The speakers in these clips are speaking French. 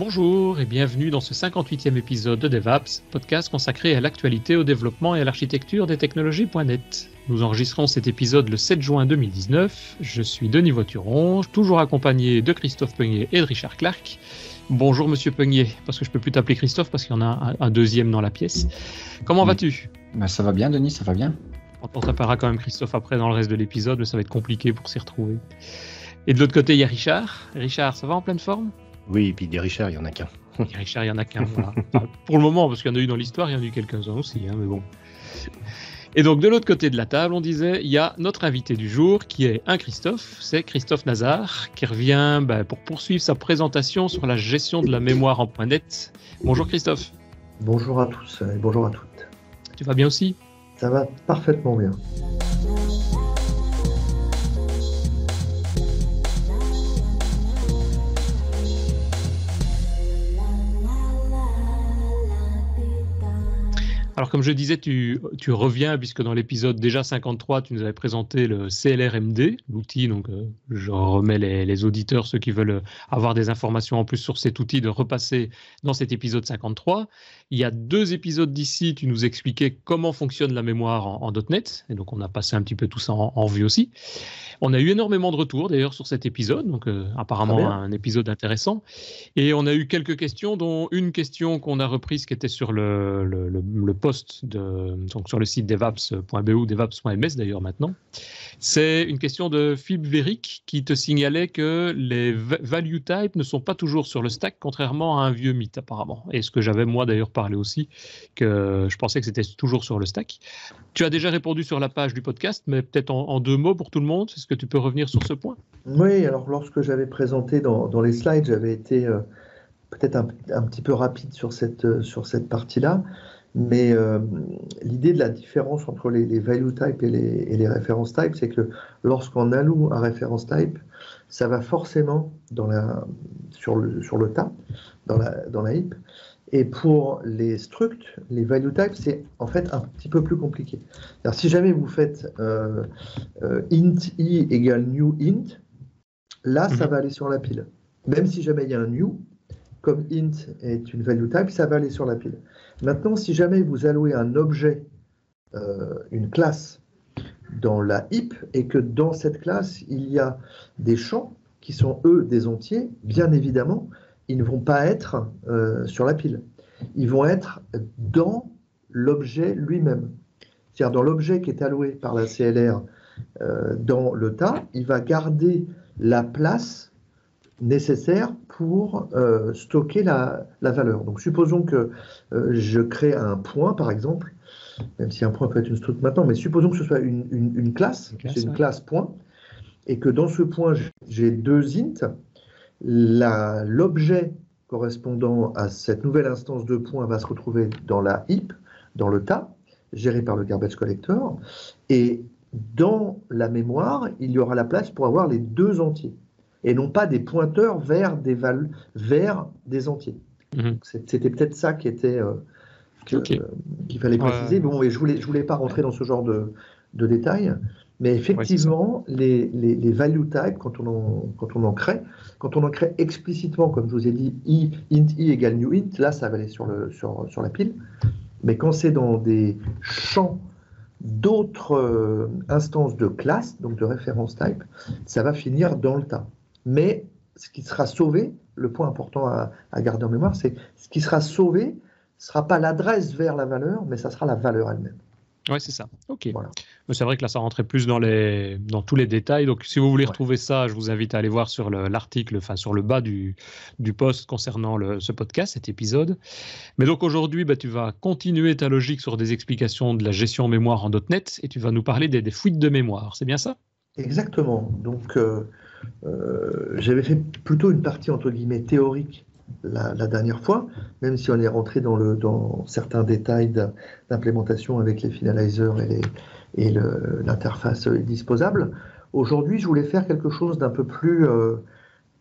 Bonjour et bienvenue dans ce 58e épisode de DevApps, podcast consacré à l'actualité, au développement et à l'architecture des technologies.net. Nous enregistrons cet épisode le 7 juin 2019. Je suis Denis Voituron, toujours accompagné de Christophe Peugnier et de Richard Clark. Bonjour Monsieur Peugnier, parce que je ne peux plus t'appeler Christophe parce qu'il y en a un deuxième dans la pièce. Comment vas-tu ? Ça va bien Denis, ça va bien. On t'appellera quand même Christophe après dans le reste de l'épisode, mais ça va être compliqué pour s'y retrouver. Et de l'autre côté, il y a Richard. Richard, ça va en pleine forme ? Oui, et puis des Richard, il n'y en a qu'un. Des Richard, il n'y en a qu'un, voilà. Enfin, pour le moment, parce qu'il y en a eu dans l'histoire, il y en a eu quelques-uns aussi, hein, mais bon. Et donc, de l'autre côté de la table, on disait, il y a notre invité du jour, qui est un Christophe, c'est Christophe Nazar, qui revient pour poursuivre sa présentation sur la gestion de la mémoire en .NET. Bonjour Christophe. Bonjour à tous et bonjour à toutes. Tu vas bien aussi ? Ça va parfaitement bien. Alors comme je disais, tu reviens puisque dans l'épisode déjà 53, tu nous avais présenté le CLRMD, l'outil, donc je remets les auditeurs, ceux qui veulent avoir des informations en plus sur cet outil, de repasser dans cet épisode 53. Il y a 2 épisodes d'ici, tu nous expliquais comment fonctionne la mémoire en .NET, et donc on a passé un petit peu tout ça en vue aussi. On a eu énormément de retours d'ailleurs sur cet épisode, donc apparemment un épisode intéressant. Et on a eu quelques questions, dont une question qu'on a reprise qui était sur le post donc sur le site devaps.bu, devaps.ms d'ailleurs maintenant. C'est une question de Philippe Véric qui te signalait que les value types ne sont pas toujours sur le stack, contrairement à un vieux mythe apparemment. Et ce que j'avais moi d'ailleurs parlé aussi, que je pensais que c'était toujours sur le stack. Tu as déjà répondu sur la page du podcast, mais peut-être en 2 mots pour tout le monde. Est-ce que tu peux revenir sur ce point ? Oui, alors lorsque j'avais présenté dans les slides, j'avais été peut-être un petit peu rapide sur cette partie-là, mais l'idée de la différence entre les value types et les reference types, c'est que lorsqu'on alloue un reference type, ça va forcément sur le tas, dans la heap. Et pour les structs, les value types, c'est en fait un petit peu plus compliqué. Alors, si jamais vous faites int i égale new int, là, ça va aller sur la pile. Même si jamais il y a un new, comme int est une value type, ça va aller sur la pile. Maintenant, si jamais vous allouez un objet, une classe, dans la heap, et que dans cette classe, il y a des champs qui sont, eux, des entiers, bien évidemment, ils ne vont pas être sur la pile. Ils vont être dans l'objet lui-même. C'est-à-dire dans l'objet qui est alloué par la CLR dans le tas, il va garder la place nécessaire pour stocker la valeur. Donc supposons que je crée un point, par exemple, même si un point peut être une struct maintenant, mais supposons que ce soit une classe, c'est une classe point, et que dans ce point, j'ai 2 int. L'objet correspondant à cette nouvelle instance de point va se retrouver dans la heap, dans le tas, géré par le garbage collector, et dans la mémoire, il y aura la place pour avoir les 2 entiers, et non pas des pointeurs vers des entiers. C'était peut-être ça qui était qu'il fallait préciser. Bon, et je voulais pas rentrer dans ce genre de détails. Mais effectivement, les value types, quand on en crée explicitement, comme je vous ai dit, int i égale new int, là, ça va aller sur la pile. Mais quand c'est dans des champs d'autres instances de classe, donc de référence type, ça va finir dans le tas. Mais ce qui sera sauvé, le point important à garder en mémoire, c'est ce qui sera sauvé, ce ne sera pas l'adresse vers la valeur, mais ça sera la valeur elle-même. Oui, c'est ça. Ok. Voilà. Mais c'est vrai que là, ça rentrait plus dans tous les détails. Donc, si vous voulez retrouver ça, je vous invite à aller voir sur l'article, enfin sur le bas du post concernant ce podcast, cet épisode. Mais donc aujourd'hui, tu vas continuer ta logique sur des explications de la gestion mémoire en .NET et tu vas nous parler des fuites de mémoire. C'est bien ça ? Exactement. Donc, j'avais fait plutôt une partie entre guillemets théorique la dernière fois, même si on est rentré dans certains détails d'implémentation avec les finalizers et l'interface disposable. Aujourd'hui, je voulais faire quelque chose d'un peu plus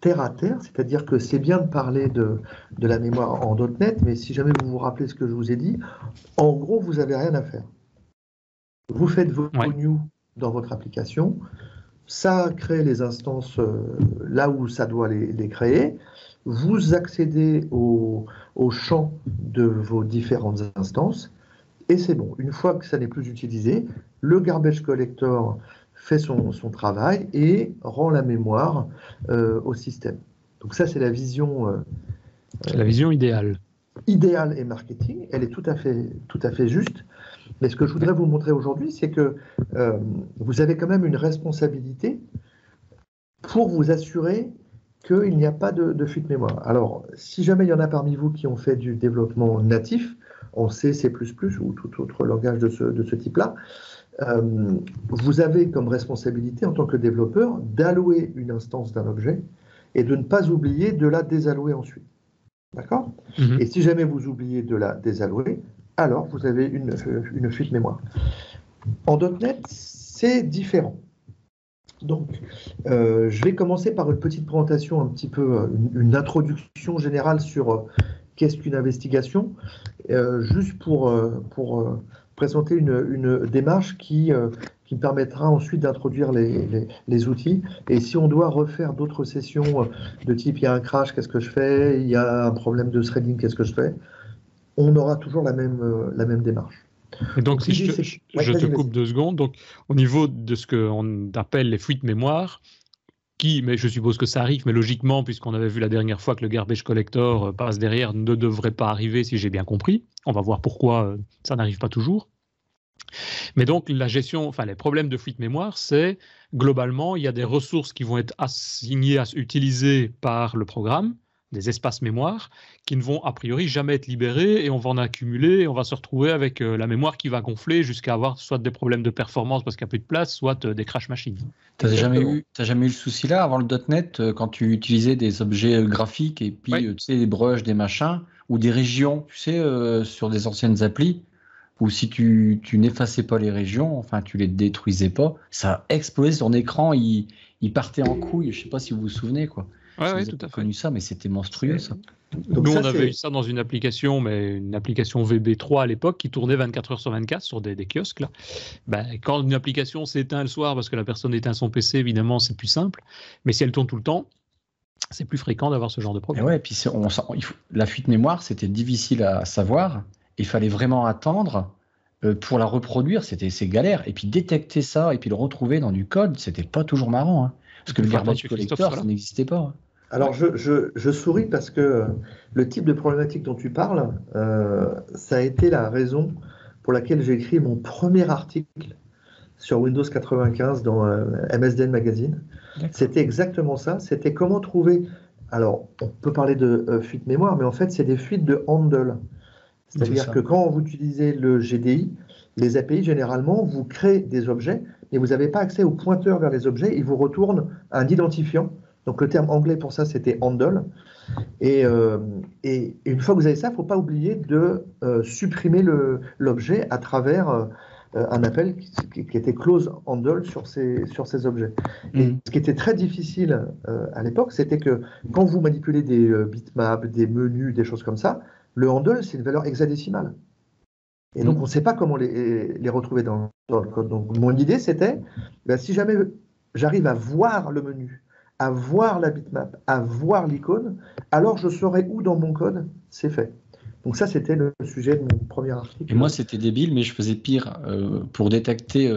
terre à terre, c'est-à-dire que c'est bien de parler de la mémoire en .NET, mais si jamais vous vous rappelez ce que je vous ai dit, en gros, vous n'avez rien à faire. Vous faites vos new dans votre application, ça crée les instances là où ça doit les créer. vous accédez au champ de vos différentes instances, et c'est bon. Une fois que ça n'est plus utilisé, le garbage collector fait son travail et rend la mémoire au système. Donc ça, c'est la vision... c'est la vision idéale. Idéale et marketing, elle est tout à fait juste. Mais ce que je voudrais vous montrer aujourd'hui, c'est que vous avez quand même une responsabilité pour vous assurer qu'il n'y a pas de fuite mémoire. Alors, si jamais il y en a parmi vous qui ont fait du développement natif, en C, C++ ou tout autre langage de ce type-là, vous avez comme responsabilité en tant que développeur d'allouer une instance d'un objet et de ne pas oublier de la désallouer ensuite. D'accord ? Et si jamais vous oubliez de la désallouer, alors vous avez une fuite mémoire. En .NET, c'est différent. Donc, je vais commencer par une petite présentation, un petit peu une introduction générale sur qu'est-ce qu'une investigation, juste pour présenter une démarche qui me permettra ensuite d'introduire les outils. Et si on doit refaire d'autres sessions de type il y a un crash, qu'est-ce que je fais? Il y a un problème de threading, qu'est-ce que je fais? On aura toujours la même démarche. Et donc, si je te coupe 2 secondes, donc au niveau de ce qu'on appelle les fuites mémoire, mais je suppose que ça arrive, mais logiquement, puisqu'on avait vu la dernière fois que le garbage collector passe derrière, ne devrait pas arriver si j'ai bien compris. On va voir pourquoi ça n'arrive pas toujours. Mais donc, la gestion, enfin, les problèmes de fuite mémoire, c'est globalement, il y a des ressources qui vont être assignées, utilisées par le programme, des espaces mémoire, qui ne vont a priori jamais être libérés et on va en accumuler et on va se retrouver avec la mémoire qui va gonfler jusqu'à avoir soit des problèmes de performance parce qu'il n'y a plus de place, soit des crash machines. T'as jamais eu le souci là avant le .NET quand tu utilisais des objets graphiques et puis tu sais, des brushes, des machins ou des régions, tu sais, sur des anciennes applis où si tu n'effaçais pas les régions, enfin tu les détruisais pas, ça explosait ton écran, il partait en couille. Je sais pas si vous vous souvenez quoi. Oui, tout à fait. Connu ça, mais c'était monstrueux ça. Donc, nous, on avait eu ça dans une application, mais une application VB3 à l'époque qui tournait 24 heures sur 24 sur des kiosques. Là. Ben, quand une application s'éteint le soir parce que la personne éteint son PC, évidemment, c'est plus simple. Mais si elle tourne tout le temps, c'est plus fréquent d'avoir ce genre de problème. Et ouais, et puis la fuite mémoire, c'était difficile à savoir. Il fallait vraiment attendre pour la reproduire. C'est galère. Et puis détecter ça et puis le retrouver dans du code, c'était pas toujours marrant. Hein, parce que le garbage collector, ça n'existait pas. Hein. Alors, je souris parce que le type de problématique dont tu parles, ça a été la raison pour laquelle j'ai écrit mon premier article sur Windows 95 dans MSDN Magazine. C'était exactement ça. C'était comment trouver... Alors, on peut parler de fuite mémoire, mais en fait, c'est des fuites de handle. C'est-à-dire que quand vous utilisez le GDI, les API, généralement, vous créez des objets, mais vous n'avez pas accès au pointeur vers les objets. Ils vous retournent un identifiant. Donc le terme anglais pour ça, c'était handle. Et une fois que vous avez ça, il ne faut pas oublier de supprimer l'objet à travers un appel qui était close handle sur ces objets. Et ce qui était très difficile à l'époque, c'était que quand vous manipulez des bitmaps, des menus, des choses comme ça, le handle, c'est une valeur hexadécimale. Et donc, on ne sait pas comment les retrouver dans le code. Donc, mon idée, c'était, si jamais j'arrive à voir le menu, à voir la bitmap, à voir l'icône, alors je saurai où dans mon code c'est fait. Donc ça, c'était le sujet de mon premier article. Et moi, c'était débile, mais je faisais pire pour détecter,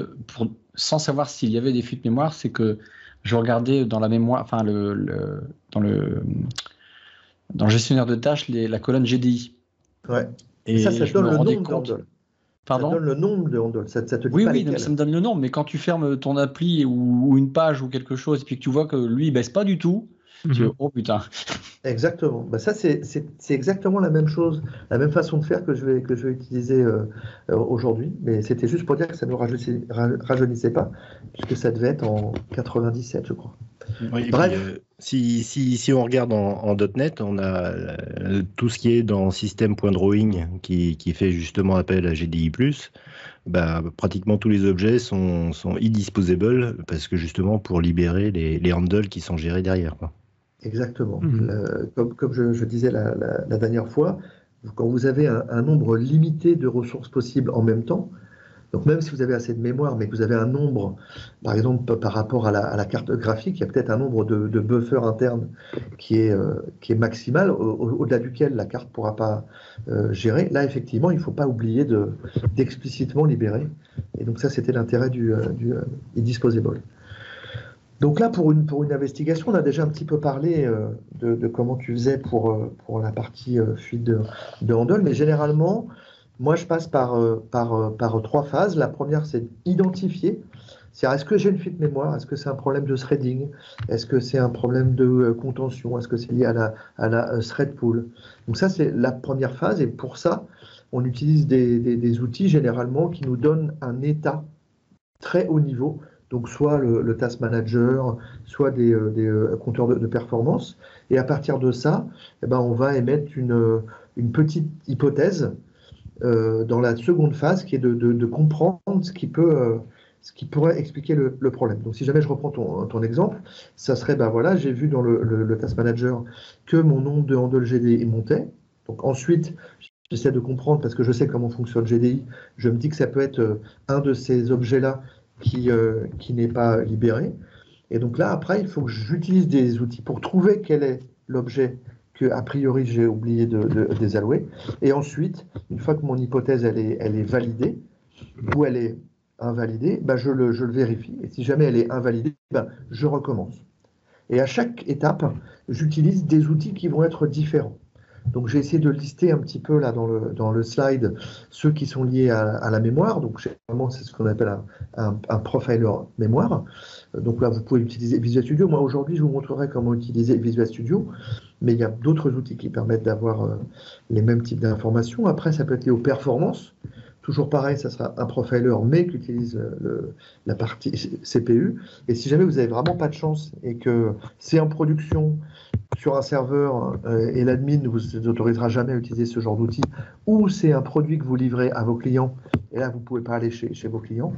sans savoir s'il y avait des fuites mémoire, c'est que je regardais dans la mémoire, enfin dans le gestionnaire de tâches, la colonne GDI. Ouais. Et ça donne le nombre de handles. Pardon ? Ça donne le nombre de handles. Ça te dit oui, pas oui, ça me donne le nombre, mais quand tu fermes ton appli ou une page ou quelque chose, et puis que tu vois que lui, il baisse pas du tout, tu dis, oh putain. Exactement. Ça, c'est exactement la même chose, la même façon de faire que je vais utiliser aujourd'hui. Mais c'était juste pour dire que ça ne rajeunissait pas, puisque ça devait être en 97, je crois. Oui, bref. Puis, si on regarde en .NET, on a tout ce qui est dans system.drawing qui fait justement appel à GDI+. Pratiquement tous les objets sont e-disposable parce que justement pour libérer les handles qui sont gérés derrière. Quoi. Exactement. Comme je disais la dernière fois, quand vous avez un nombre limité de ressources possibles en même temps, Donc même si vous avez assez de mémoire, mais que vous avez un nombre, par exemple par rapport à la carte graphique, il y a peut-être un nombre de buffers internes qui est maximal, au-delà duquel la carte ne pourra pas gérer. Là, effectivement, il ne faut pas oublier d'explicitement libérer. Et donc ça, c'était l'intérêt du Disposable. Donc là, pour une investigation, on a déjà un petit peu parlé de comment tu faisais pour la partie fuite de handle, mais généralement, moi, je passe par 3 phases. La première, c'est d'identifier. C'est-à-dire, est-ce que j'ai une fuite mémoire? Est-ce que c'est un problème de threading? Est-ce que c'est un problème de contention? Est-ce que c'est lié à la thread pool? Donc ça, c'est la première phase. Et pour ça, on utilise des outils généralement qui nous donnent un état très haut niveau. Donc soit le task manager, soit des compteurs de performance. Et à partir de ça, eh ben, on va émettre une petite hypothèse dans la seconde phase, qui est de comprendre ce qui pourrait expliquer le problème. Donc si jamais je reprends ton exemple, ça serait, ben voilà, j'ai vu dans le task manager que mon nombre de handle GDI montait. Donc ensuite, j'essaie de comprendre, parce que je sais comment fonctionne GDI, je me dis que ça peut être un de ces objets-là qui n'est pas libéré. Et donc là, après, il faut que j'utilise des outils pour trouver quel est l'objet que, a priori, j'ai oublié de désallouer. Et ensuite, une fois que mon hypothèse elle est validée, ou elle est invalidée, ben je le vérifie. Et si jamais elle est invalidée, ben je recommence. Et à chaque étape, j'utilise des outils qui vont être différents. Donc j'ai essayé de lister un petit peu là dans le slide ceux qui sont liés à la mémoire. Donc généralement c'est ce qu'on appelle un profiler mémoire. Donc là vous pouvez utiliser Visual Studio. Moi aujourd'hui je vous montrerai comment utiliser Visual Studio, mais il y a d'autres outils qui permettent d'avoir les mêmes types d'informations. Après ça peut être lié aux performances. Toujours pareil, ça sera un profiler, mais qui utilise la partie CPU. Et si jamais vous n'avez vraiment pas de chance et que c'est en production sur un serveur et l'admin ne vous autorisera jamais à utiliser ce genre d'outil, ou c'est un produit que vous livrez à vos clients, et là vous ne pouvez pas aller chez vos clients,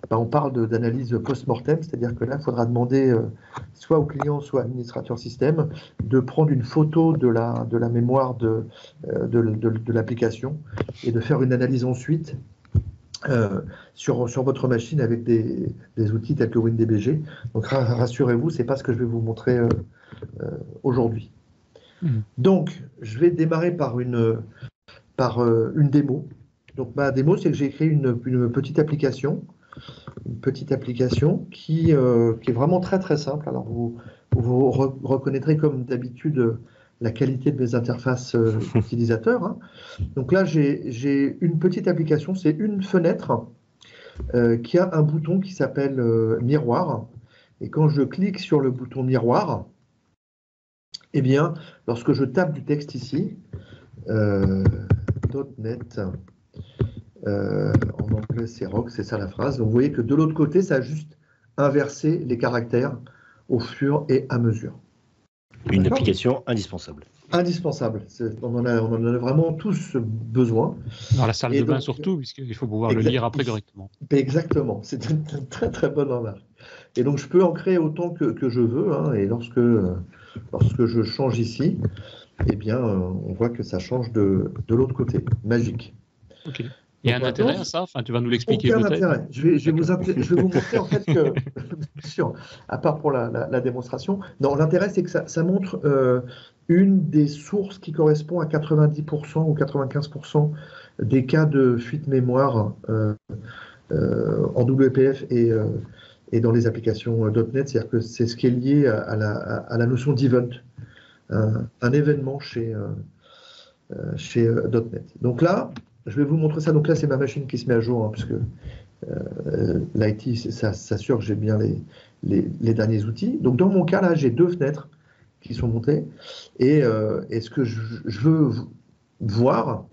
ben on parle d'analyse post-mortem, c'est-à-dire que là il faudra demander soit au client, soit à l'administrateur système, de prendre une photo de la mémoire de l'application et de faire une analyse ensuite sur votre machine avec des outils tels que WinDBG. Donc rassurez-vous, ce n'est pas ce que je vais vous montrer aujourd'hui. Donc, je vais démarrer par une démo. Donc, ma démo, c'est que j'ai créé une petite application qui est vraiment très très simple. Alors, vous reconnaîtrez comme d'habitude la qualité de mes interfaces utilisateurs. Hein. Donc là, j'ai une petite application, c'est une fenêtre qui a un bouton qui s'appelle miroir. Et quand je clique sur le bouton miroir, eh bien, lorsque je tape du texte ici, .NET, en anglais c'est rock, c'est ça la phrase. Donc vous voyez que de l'autre côté, ça a juste inversé les caractères au fur et à mesure. Une application indispensable. Indispensable. On en a vraiment tous besoin. Dans la salle de bain surtout, puisqu'il faut pouvoir le lire après correctement. Exactement. C'est une très très bonne remarque. Et donc je peux en créer autant que je veux. Hein, et lorsque je change ici, eh bien, on voit que ça change de l'autre côté. Magique. Ok. Il y a un intérêt à ça? Enfin, tu vas nous l'expliquer peut-être. Aucun intérêt. Je vais vous montrer en fait que, sûr, à part pour la démonstration, non, l'intérêt c'est que ça montre une des sources qui correspond à 90% ou 95% des cas de fuite mémoire en WPF et dans les applications .NET, c'est-à-dire que c'est ce qui est lié à la notion d'event, un événement chez .NET. Donc là, je vais vous montrer ça. Donc là, c'est ma machine qui se met à jour, hein, puisque l'IT s'assure que j'ai bien les derniers outils. Donc dans mon cas, là, j'ai 2 fenêtres qui sont montées. Et ce que je veux voir,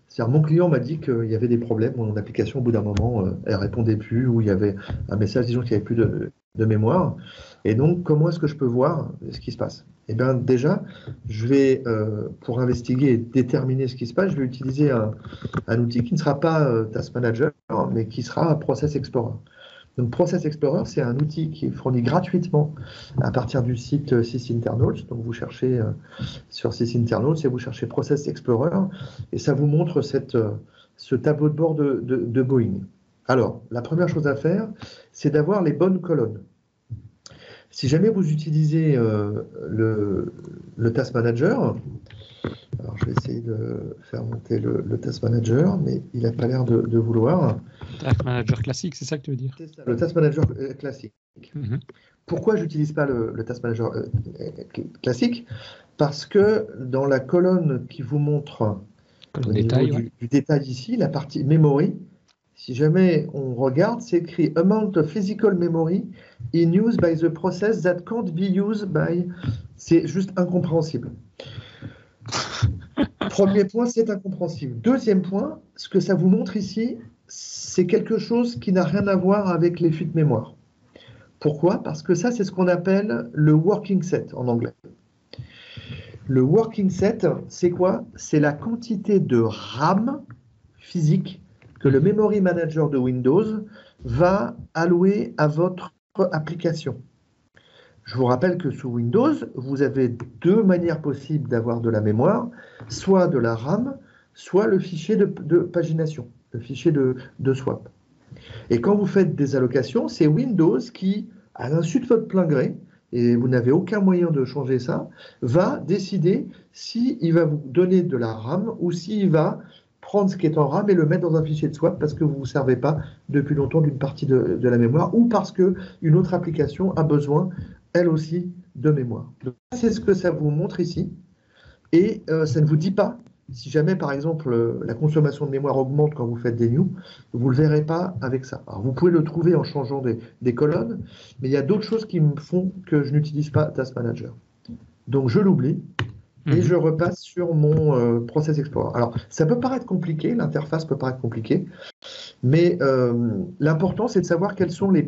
c'est-à-dire mon client m'a dit qu'il y avait des problèmes. Mon application, au bout d'un moment, elle ne répondait plus, ou il y avait un message disant qu'il n'y avait plus de mémoire. Et donc, comment est-ce que je peux voir ce qui se passe? Eh bien, déjà, je vais, pour investiguer et déterminer ce qui se passe, je vais utiliser un outil qui ne sera pas Task Manager, mais qui sera Process Explorer. Donc, Process Explorer, c'est un outil qui est fourni gratuitement à partir du site SysInternals. Donc, vous cherchez sur SysInternals et vous cherchez Process Explorer, et ça vous montre ce tableau de bord de Boeing. Alors, la première chose à faire, c'est d'avoir les bonnes colonnes. Si jamais vous utilisez le Task Manager, alors je vais essayer de faire monter le Task Manager, mais il n'a pas l'air de vouloir. Task Manager classique, c'est ça que tu veux dire? C'est ça, le Task Manager classique. Pourquoi je n'utilise pas le Task Manager classique? Parce que dans la colonne qui vous montre au niveau du détail ici, la partie memory, si jamais on regarde, c'est écrit amount of physical memory in use by the process that can't be used by. C'est juste incompréhensible. Premier point, c'est incompréhensible. Deuxième point, ce que ça vous montre ici, c'est quelque chose qui n'a rien à voir avec les fuites mémoire. Pourquoi? Parce que ça, c'est ce qu'on appelle le working set en anglais. Le working set, c'est quoi? C'est la quantité de RAM physique que le Memory Manager de Windows va allouer à votre application. Je vous rappelle que sous Windows, vous avez deux manières possibles d'avoir de la mémoire, soit de la RAM, soit le fichier de pagination, le fichier de swap. Et quand vous faites des allocations, c'est Windows qui, à l'insu de votre plein gré, et vous n'avez aucun moyen de changer ça, va décider s'il va vous donner de la RAM ou s'il va prendre ce qui est en RAM et le mettre dans un fichier de swap parce que vous ne vous servez pas depuis longtemps d'une partie de la mémoire ou parce qu'une autre application a besoin, elle aussi, de mémoire. Donc, c'est ce que ça vous montre ici. Et ça ne vous dit pas, si jamais, par exemple, la consommation de mémoire augmente quand vous faites des new, vous ne le verrez pas avec ça. Alors, vous pouvez le trouver en changeant des colonnes, mais il y a d'autres choses qui me font que je n'utilise pas Task Manager. Donc, je l'oublie. Et je repasse sur mon Process Explorer. Alors, ça peut paraître compliqué, l'interface peut paraître compliquée, mais l'important, c'est de savoir quelles sont les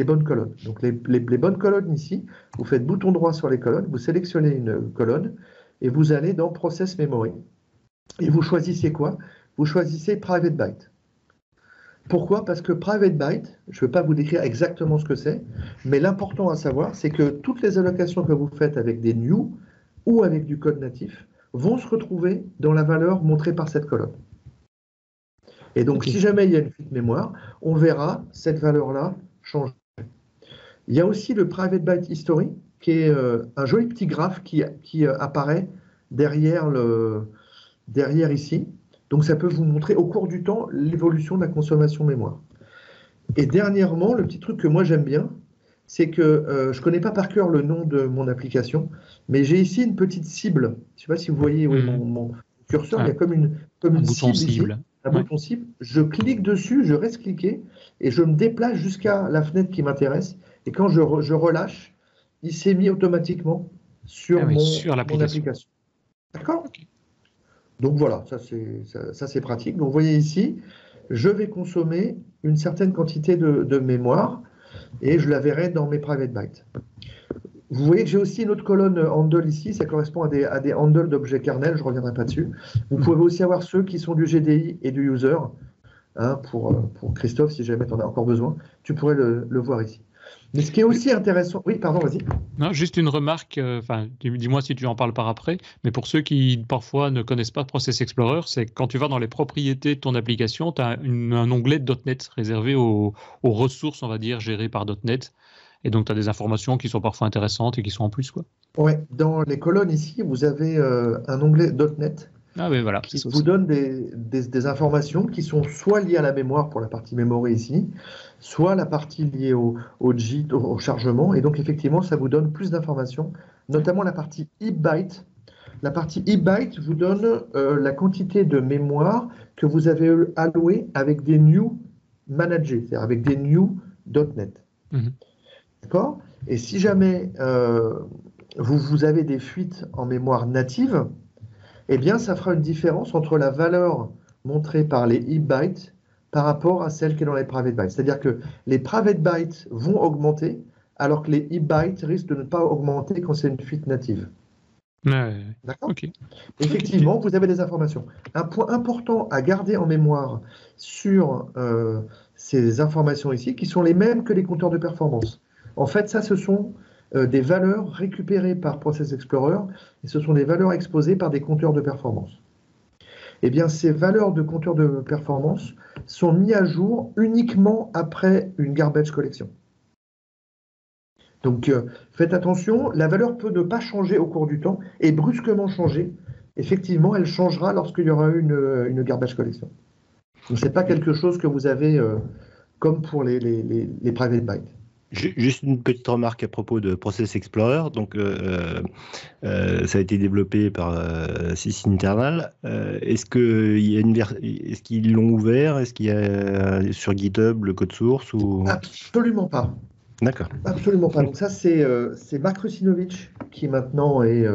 bonnes colonnes. Donc, les bonnes colonnes ici, vous faites bouton droit sur les colonnes, vous sélectionnez une colonne, et vous allez dans Process Memory. Et vous choisissez quoi? Vous choisissez Private Byte. Pourquoi? Parce que Private Byte, je ne vais pas vous décrire exactement ce que c'est, mais l'important à savoir, c'est que toutes les allocations que vous faites avec des new, ou avec du code natif, vont se retrouver dans la valeur montrée par cette colonne. Et donc, si jamais il y a une fuite mémoire, on verra cette valeur-là changer. Il y a aussi le Private Byte History, qui est un joli petit graphe qui apparaît derrière ici. Donc, ça peut vous montrer au cours du temps l'évolution de la consommation mémoire. Et dernièrement, le petit truc que moi j'aime bien, c'est que je ne connais pas par cœur le nom de mon application, mais j'ai ici une petite cible. Je ne sais pas si vous voyez mon curseur, il y a comme une bouton cible. Un bouton cible. Je clique dessus, je reste cliqué, et je me déplace jusqu'à la fenêtre qui m'intéresse. Et quand je relâche, il s'est mis automatiquement sur mon application. D'accord? Donc voilà, ça c'est pratique. Donc vous voyez ici, je vais consommer une certaine quantité de mémoire, et je la verrai dans mes private bytes. Vous voyez que j'ai aussi une autre colonne handle ici, ça correspond à des handles d'objets kernel, je ne reviendrai pas dessus. Vous pouvez aussi avoir ceux qui sont du GDI et du user, hein, pour Christophe, si jamais tu en as encore besoin, tu pourrais le voir ici. Mais ce qui est aussi intéressant... Oui, pardon, vas-y. Non, juste une remarque, dis-moi si tu en parles par après, mais pour ceux qui parfois ne connaissent pas Process Explorer, c'est quand tu vas dans les propriétés de ton application, tu as un onglet .NET réservé aux ressources, on va dire, gérées par .NET. Et donc, tu as des informations qui sont parfois intéressantes et qui sont en plus, quoi. Oui, dans les colonnes ici, vous avez un onglet .NET voilà, qui vous donne des informations qui sont soit liées à la mémoire pour la partie memory ici, soit la partie liée au JIT, au chargement. Et donc, effectivement, ça vous donne plus d'informations, notamment la partie byte. La partie byte vous donne la quantité de mémoire que vous avez allouée avec des new managés, c'est-à-dire avec des new .NET. D'accord? Et si jamais vous avez des fuites en mémoire native, eh bien, ça fera une différence entre la valeur montrée par les bytes par rapport à celle qui est dans les private bytes. C'est-à-dire que les private bytes vont augmenter, alors que les bytes risquent de ne pas augmenter quand c'est une fuite native. D'accord? Okay. Effectivement, vous avez des informations. Un point important à garder en mémoire sur ces informations ici, qui sont les mêmes que les compteurs de performance. En fait, ça, ce sont des valeurs récupérées par Process Explorer, et ce sont des valeurs exposées par des compteurs de performance. eh bien, ces valeurs de compteur de performance sont mises à jour uniquement après une garbage collection. Donc, faites attention, la valeur peut ne pas changer au cours du temps et brusquement changer. Effectivement, elle changera lorsqu'il y aura une garbage collection. Donc, ce n'est pas quelque chose que vous avez comme pour les private bytes. Juste une petite remarque à propos de Process Explorer. Donc, ça a été développé par sysinternal. Est-ce qu'ils l'ont ouvert? Est-ce qu'il y a sur GitHub le code source ou... Absolument pas. D'accord. Absolument pas. Donc ça, c'est Mark Russinovich qui maintenant est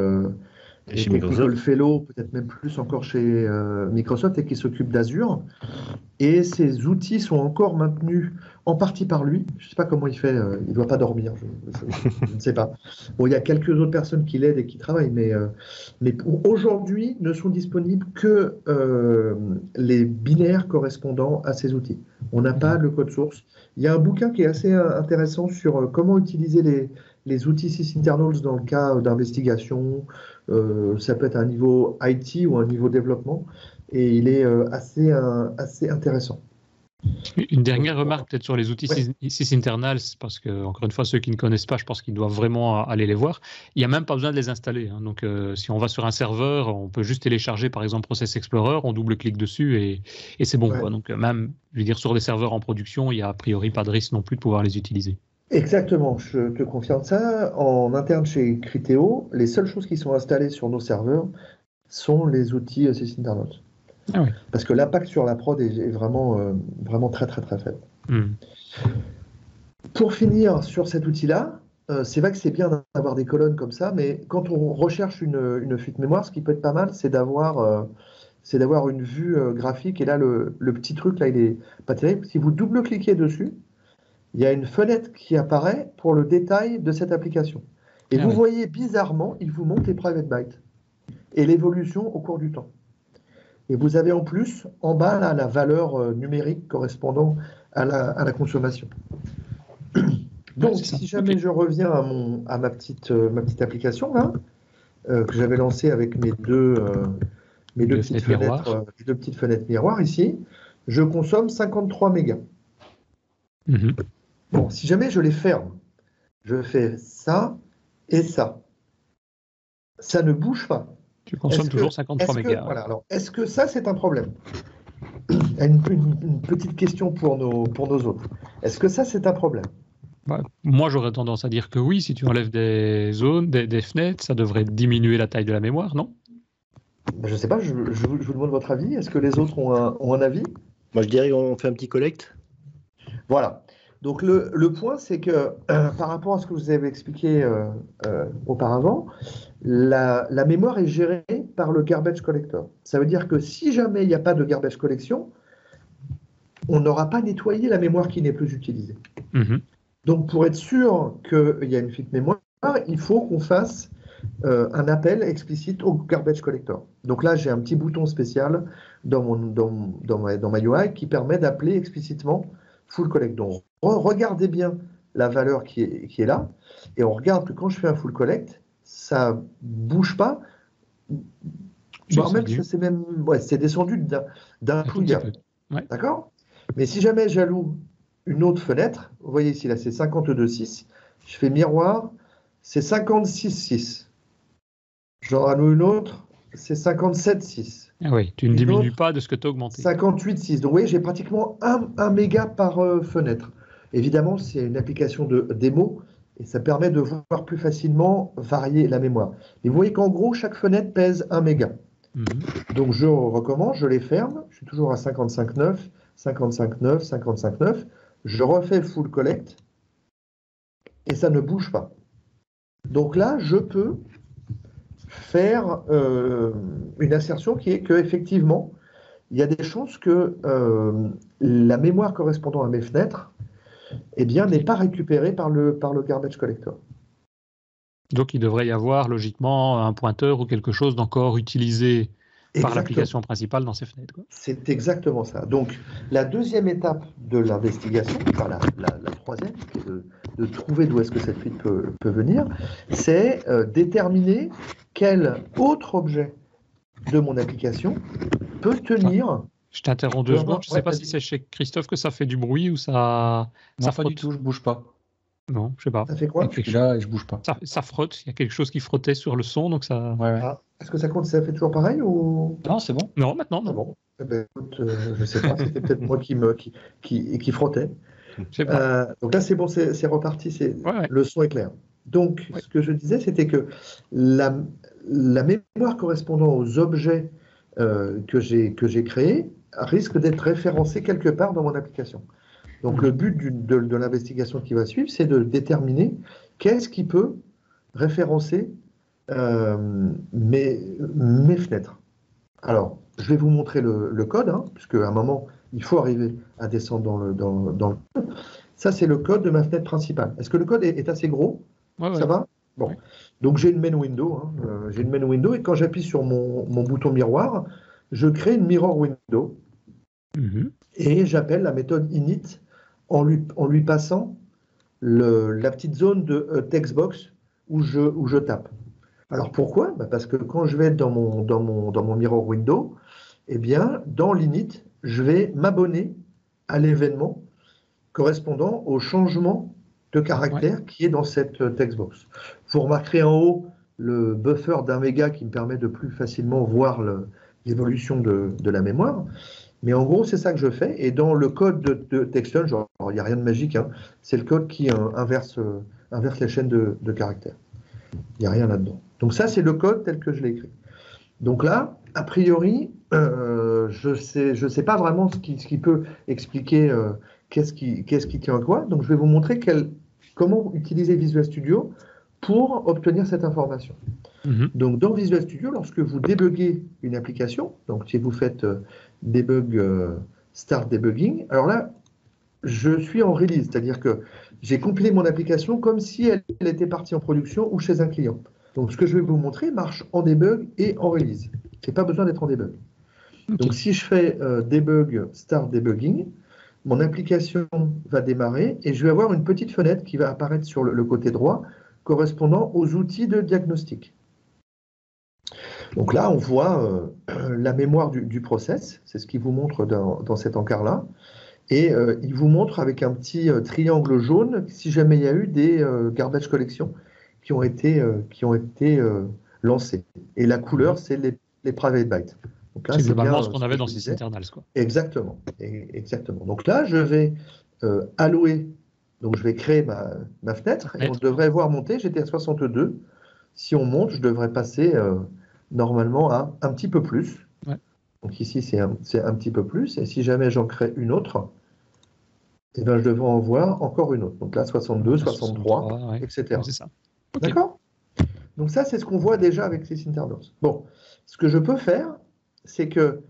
Chez Technical Fellow, peut-être même plus encore chez Microsoft, et qui s'occupe d'Azure. Et ces outils sont encore maintenus en partie par lui. Je ne sais pas comment il fait, il ne doit pas dormir, je ne sais pas. Bon, il y a quelques autres personnes qui l'aident et qui travaillent, mais aujourd'hui ne sont disponibles que les binaires correspondant à ces outils. On n'a pas le code source. Il y a un bouquin qui est assez intéressant sur comment utiliser les outils sysinternals dans le cas d'investigation. Ça peut être à un niveau IT ou à un niveau développement, et il est assez intéressant. Une dernière remarque peut-être sur les outils sysinternals, parce que, encore une fois, ceux qui ne connaissent pas, je pense qu'ils doivent vraiment aller les voir. Il n'y a même pas besoin de les installer. Hein. Donc, si on va sur un serveur, on peut juste télécharger, par exemple, Process Explorer, on double-clique dessus et c'est bon. Ouais. Quoi. Donc, même, je veux dire, sur des serveurs en production, il n'y a a priori pas de risque non plus de pouvoir les utiliser. Exactement, je te confirme ça. En interne chez Criteo, les seules choses qui sont installées sur nos serveurs sont les outils sysinternals. Ah oui. Parce que l'impact sur la prod est vraiment très très très faible. Pour finir sur cet outil-là, c'est vrai que c'est bien d'avoir des colonnes comme ça, mais quand on recherche une fuite mémoire, ce qui peut être pas mal, c'est d'avoir une vue graphique. Et là, le petit truc, là, il est pas terrible. Si vous double-cliquez dessus, il y a une fenêtre qui apparaît pour le détail de cette application. Et vous voyez bizarrement, il vous montre les private bytes et l'évolution au cours du temps. Et vous avez en plus, en bas, là, la valeur numérique correspondant à la consommation. Donc, si jamais je reviens à ma petite application, là, que j'avais lancée avec mes deux petites fenêtres miroirs ici, je consomme 53 mégas. Bon, si jamais je les ferme, je fais ça et ça. Ça ne bouge pas. Tu consommes toujours 53 mégas. Voilà, alors, est-ce que ça, c'est un problème? Une petite question pour nos autres. Est-ce que ça, c'est un problème? Moi, j'aurais tendance à dire que oui. Si tu enlèves des zones, des fenêtres, ça devrait diminuer la taille de la mémoire, non? Je ne sais pas, je vous demande votre avis. Est-ce que les autres ont un avis? Moi, je dirais qu'on fait un petit collect. Voilà. Donc, le point, c'est que par rapport à ce que vous avez expliqué auparavant, la mémoire est gérée par le garbage collector. Ça veut dire que si jamais il n'y a pas de garbage collection, on n'aura pas nettoyé la mémoire qui n'est plus utilisée. Donc, pour être sûr qu'il y a une fuite mémoire, il faut qu'on fasse un appel explicite au garbage collector. Donc là, j'ai un petit bouton spécial dans ma UI qui permet d'appeler explicitement full collect. Donc, regardez bien la valeur qui est là, et on regarde que quand je fais un full collect, ça bouge pas. C'est descendu d'un pouillard. D'accord? Mais si jamais j'alloue une autre fenêtre, vous voyez ici, là, c'est 52.6, je fais miroir, c'est 56.6. J'en alloue une autre, c'est 57.6. Ah oui, tu ne diminues pas de ce que tu as augmenté. 58.6. Donc, vous voyez, j'ai pratiquement 1 méga par fenêtre. Évidemment, c'est une application de démo et ça permet de voir plus facilement varier la mémoire. Et vous voyez qu'en gros, chaque fenêtre pèse 1 méga. Donc, je recommence, je les ferme. Je suis toujours à 55.9, 55.9, 55.9. Je refais full collect et ça ne bouge pas. Donc là, je peux faire une assertion qui est qu'effectivement, il y a des chances que la mémoire correspondant à mes fenêtres n'est pas récupérée par le garbage collector. Donc, il devrait y avoir logiquement un pointeur ou quelque chose d'encore utilisé par l'application principale dans ces fenêtres. C'est exactement ça. Donc, la deuxième étape de l'investigation, enfin la troisième, qui est de trouver d'où est-ce que cette fuite peut venir, c'est déterminer quel autre objet de mon application peut tenir. Je t'interromps 2 secondes. Je ne sais pas si c'est chez Christophe que ça fait du bruit ou ça. Non, ça pas du tout, je bouge pas. Non, je sais pas. Ça fait quoi? Je suis là et je bouge pas. Ça frotte. Il y a quelque chose qui frottait sur le son, donc ça. Ouais. Ah, est-ce que ça compte? Ça fait toujours pareil ou? Non, c'est bon. Non, maintenant Ah non. bon. Eh ben, écoute, je sais pas. C'était peut-être moi qui frottais. Je sais pas. Donc là, c'est bon, c'est reparti. Ouais. Le son est clair. Donc, Ouais. ce que je disais, c'était que la mémoire correspondant aux objets que j'ai créés risque d'être référencée quelque part dans mon application. Donc, le but de l'investigation qui va suivre, c'est de déterminer qu'est-ce qui peut référencer mes fenêtres. Alors, je vais vous montrer le code, puisque à un moment, il faut arriver à descendre dans le code. Ça, c'est le code de ma fenêtre principale. Est-ce que le code est assez gros? Ça va? Bon. Ouais. Donc, j'ai une main window. J'ai une main window et quand j'appuie sur mon bouton miroir, je crée une mirror window et j'appelle la méthode init en lui passant la petite zone de textbox où je tape. Alors pourquoi? Parce que quand je vais être dans mon mirror window, eh bien, dans l'init, je vais m'abonner à l'événement correspondant au changement de caractère qui est dans cette textbox. Vous remarquerez en haut le buffer d'1 méga qui me permet de plus facilement voir l'évolution de la mémoire. Mais en gros, c'est ça que je fais. Et dans le code de TextLaunch, il n'y a rien de magique, c'est le code qui inverse les chaînes de caractères. Il n'y a rien là-dedans. Donc ça, c'est le code tel que je l'ai écrit. Donc là, a priori, je sais pas vraiment ce qui peut expliquer qu'est-ce qui tient à quoi. Donc je vais vous montrer comment utiliser Visual Studio pour obtenir cette information. Donc dans Visual Studio, lorsque vous débuguez une application, donc si vous faites debug start debugging, alors là, je suis en release, c'est-à-dire que j'ai compilé mon application comme si elle était partie en production ou chez un client. Donc ce que je vais vous montrer marche en debug et en release. Je n'ai pas besoin d'être en debug. Donc si je fais debug start debugging, mon application va démarrer et je vais avoir une petite fenêtre qui va apparaître sur le côté droit correspondant aux outils de diagnostic. Donc là, on voit la mémoire du process, c'est ce qu'il vous montre dans cet encart-là. Et il vous montre avec un petit triangle jaune si jamais il y a eu des garbage collection qui ont été lancés. Et la couleur, c'est les private bytes. Donc là, c'est bien ce qu'on avait dans sysinternals, quoi. Exactement. Donc là, je vais allouer, donc je vais créer ma fenêtre, et on devrait voir monter, j'étais à 62. Si on monte, je devrais passer normalement à un petit peu plus. Donc ici, c'est un petit peu plus. Et si jamais j'en crée une autre, eh ben, je devrais en voir encore une autre. Donc là, 62, 63, etc. C'est ça. D'accord? Donc ça, c'est ce qu'on voit déjà avec ces internals. Bon, ce que je peux faire, c'est que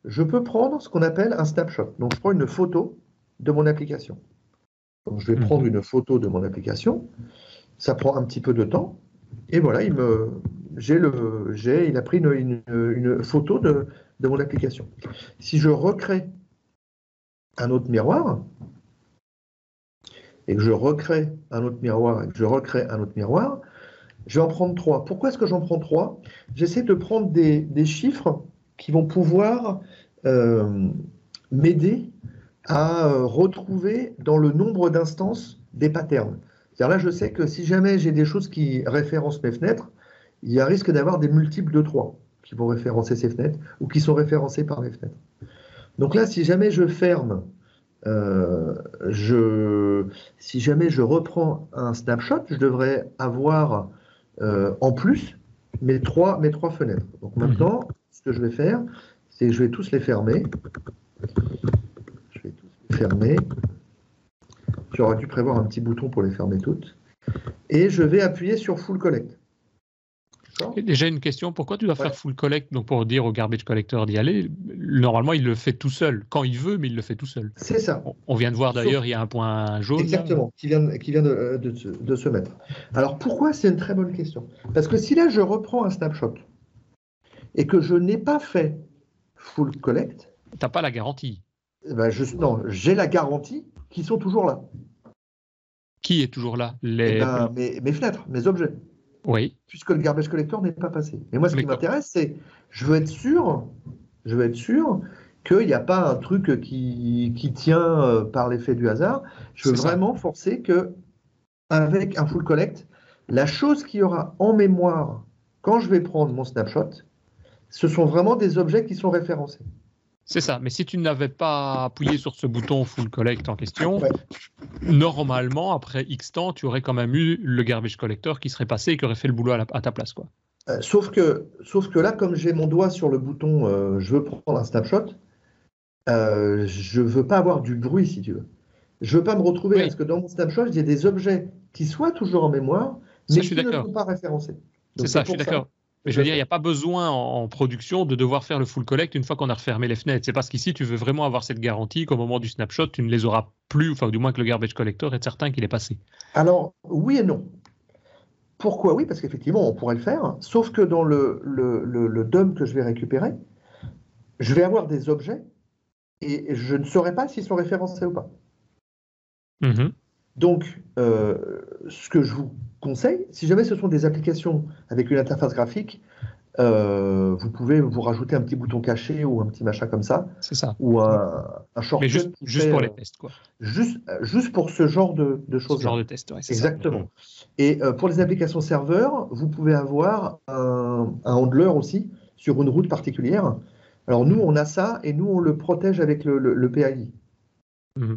je peux prendre ce qu'on appelle un snapshot. Donc je prends une photo de mon application. Donc je vais prendre une photo de mon application. Ça prend un petit peu de temps. Et voilà, il a pris une photo de mon application. Si je recrée un autre miroir, et que je recrée un autre miroir, et que je recrée un autre miroir, je vais en prendre 3. Pourquoi est-ce que j'en prends 3? J'essaie de prendre des chiffres qui vont pouvoir m'aider à retrouver dans le nombre d'instances des patterns. C'est-à-dire là, je sais que si jamais j'ai des choses qui référencent mes fenêtres, il y a risque d'avoir des multiples de 3 qui vont référencer ces fenêtres ou qui sont référencés par mes fenêtres. Donc là, si jamais je ferme, si jamais je reprends un snapshot, je devrais avoir en plus mes trois fenêtres. Donc maintenant, ce que je vais faire, c'est que je vais tous les fermer. J'aurais dû prévoir un petit bouton pour les fermer toutes. Et je vais appuyer sur Full Collect. Déjà une question, pourquoi tu dois faire Full Collect? Donc pour dire au garbage collector d'y aller, normalement il le fait tout seul, quand il veut, mais il le fait tout seul. C'est ça. On vient de voir d'ailleurs, il y a un point jaune. Exactement, qui vient de se mettre. Alors pourquoi? C'est une très bonne question. Parce que si là je reprends un snapshot et que je n'ai pas fait Full Collect... Tu n'as pas la garantie. Ben non, j'ai la garantie qu'ils sont toujours là. Qui est toujours là? Mes fenêtres, mes objets. Oui. Puisque le garbage collector n'est pas passé. Mais moi, ce qui m'intéresse, c'est je veux être sûr Je veux être sûr qu'il n'y a pas un truc qui tient par l'effet du hasard. Je veux vraiment forcer que, avec un full collect, la chose qu'il y aura en mémoire quand je vais prendre mon snapshot, ce sont vraiment des objets qui sont référencés. C'est ça, mais si tu n'avais pas appuyé sur ce bouton full collect en question, normalement, après X temps, tu aurais quand même eu le garbage collector qui serait passé et qui aurait fait le boulot à ta place, quoi. Sauf que là, comme j'ai mon doigt sur le bouton je veux prendre un snapshot, je ne veux pas avoir du bruit, si tu veux. Je ne veux pas me retrouver parce que dans mon snapshot, il y a des objets qui soient toujours en mémoire, mais qui ne sont pas référencés. C'est ça, je suis d'accord. Mais je veux dire, il n'y a pas besoin en production de devoir faire le full collect une fois qu'on a refermé les fenêtres. C'est parce qu'ici, tu veux vraiment avoir cette garantie qu'au moment du snapshot, tu ne les auras plus, enfin, du moins que le garbage collector est certain qu'il est passé. Alors, oui et non. Pourquoi oui? Parce qu'effectivement, on pourrait le faire, sauf que dans le dump que je vais récupérer, je vais avoir des objets et je ne saurais pas s'ils sont référencés ou pas. Donc, ce que je vous conseille, si jamais ce sont des applications avec une interface graphique, vous pouvez vous rajouter un petit bouton caché ou un petit machin comme ça. C'est ça. Ou un shortcut. Mais juste pour les tests, quoi. Juste pour ce genre de choses. Ce genre de test, ouais, c'est exactement. Ça. Et pour les applications serveurs, vous pouvez avoir un handler aussi sur une route particulière. Alors nous, on a ça et nous, on le protège avec le PID.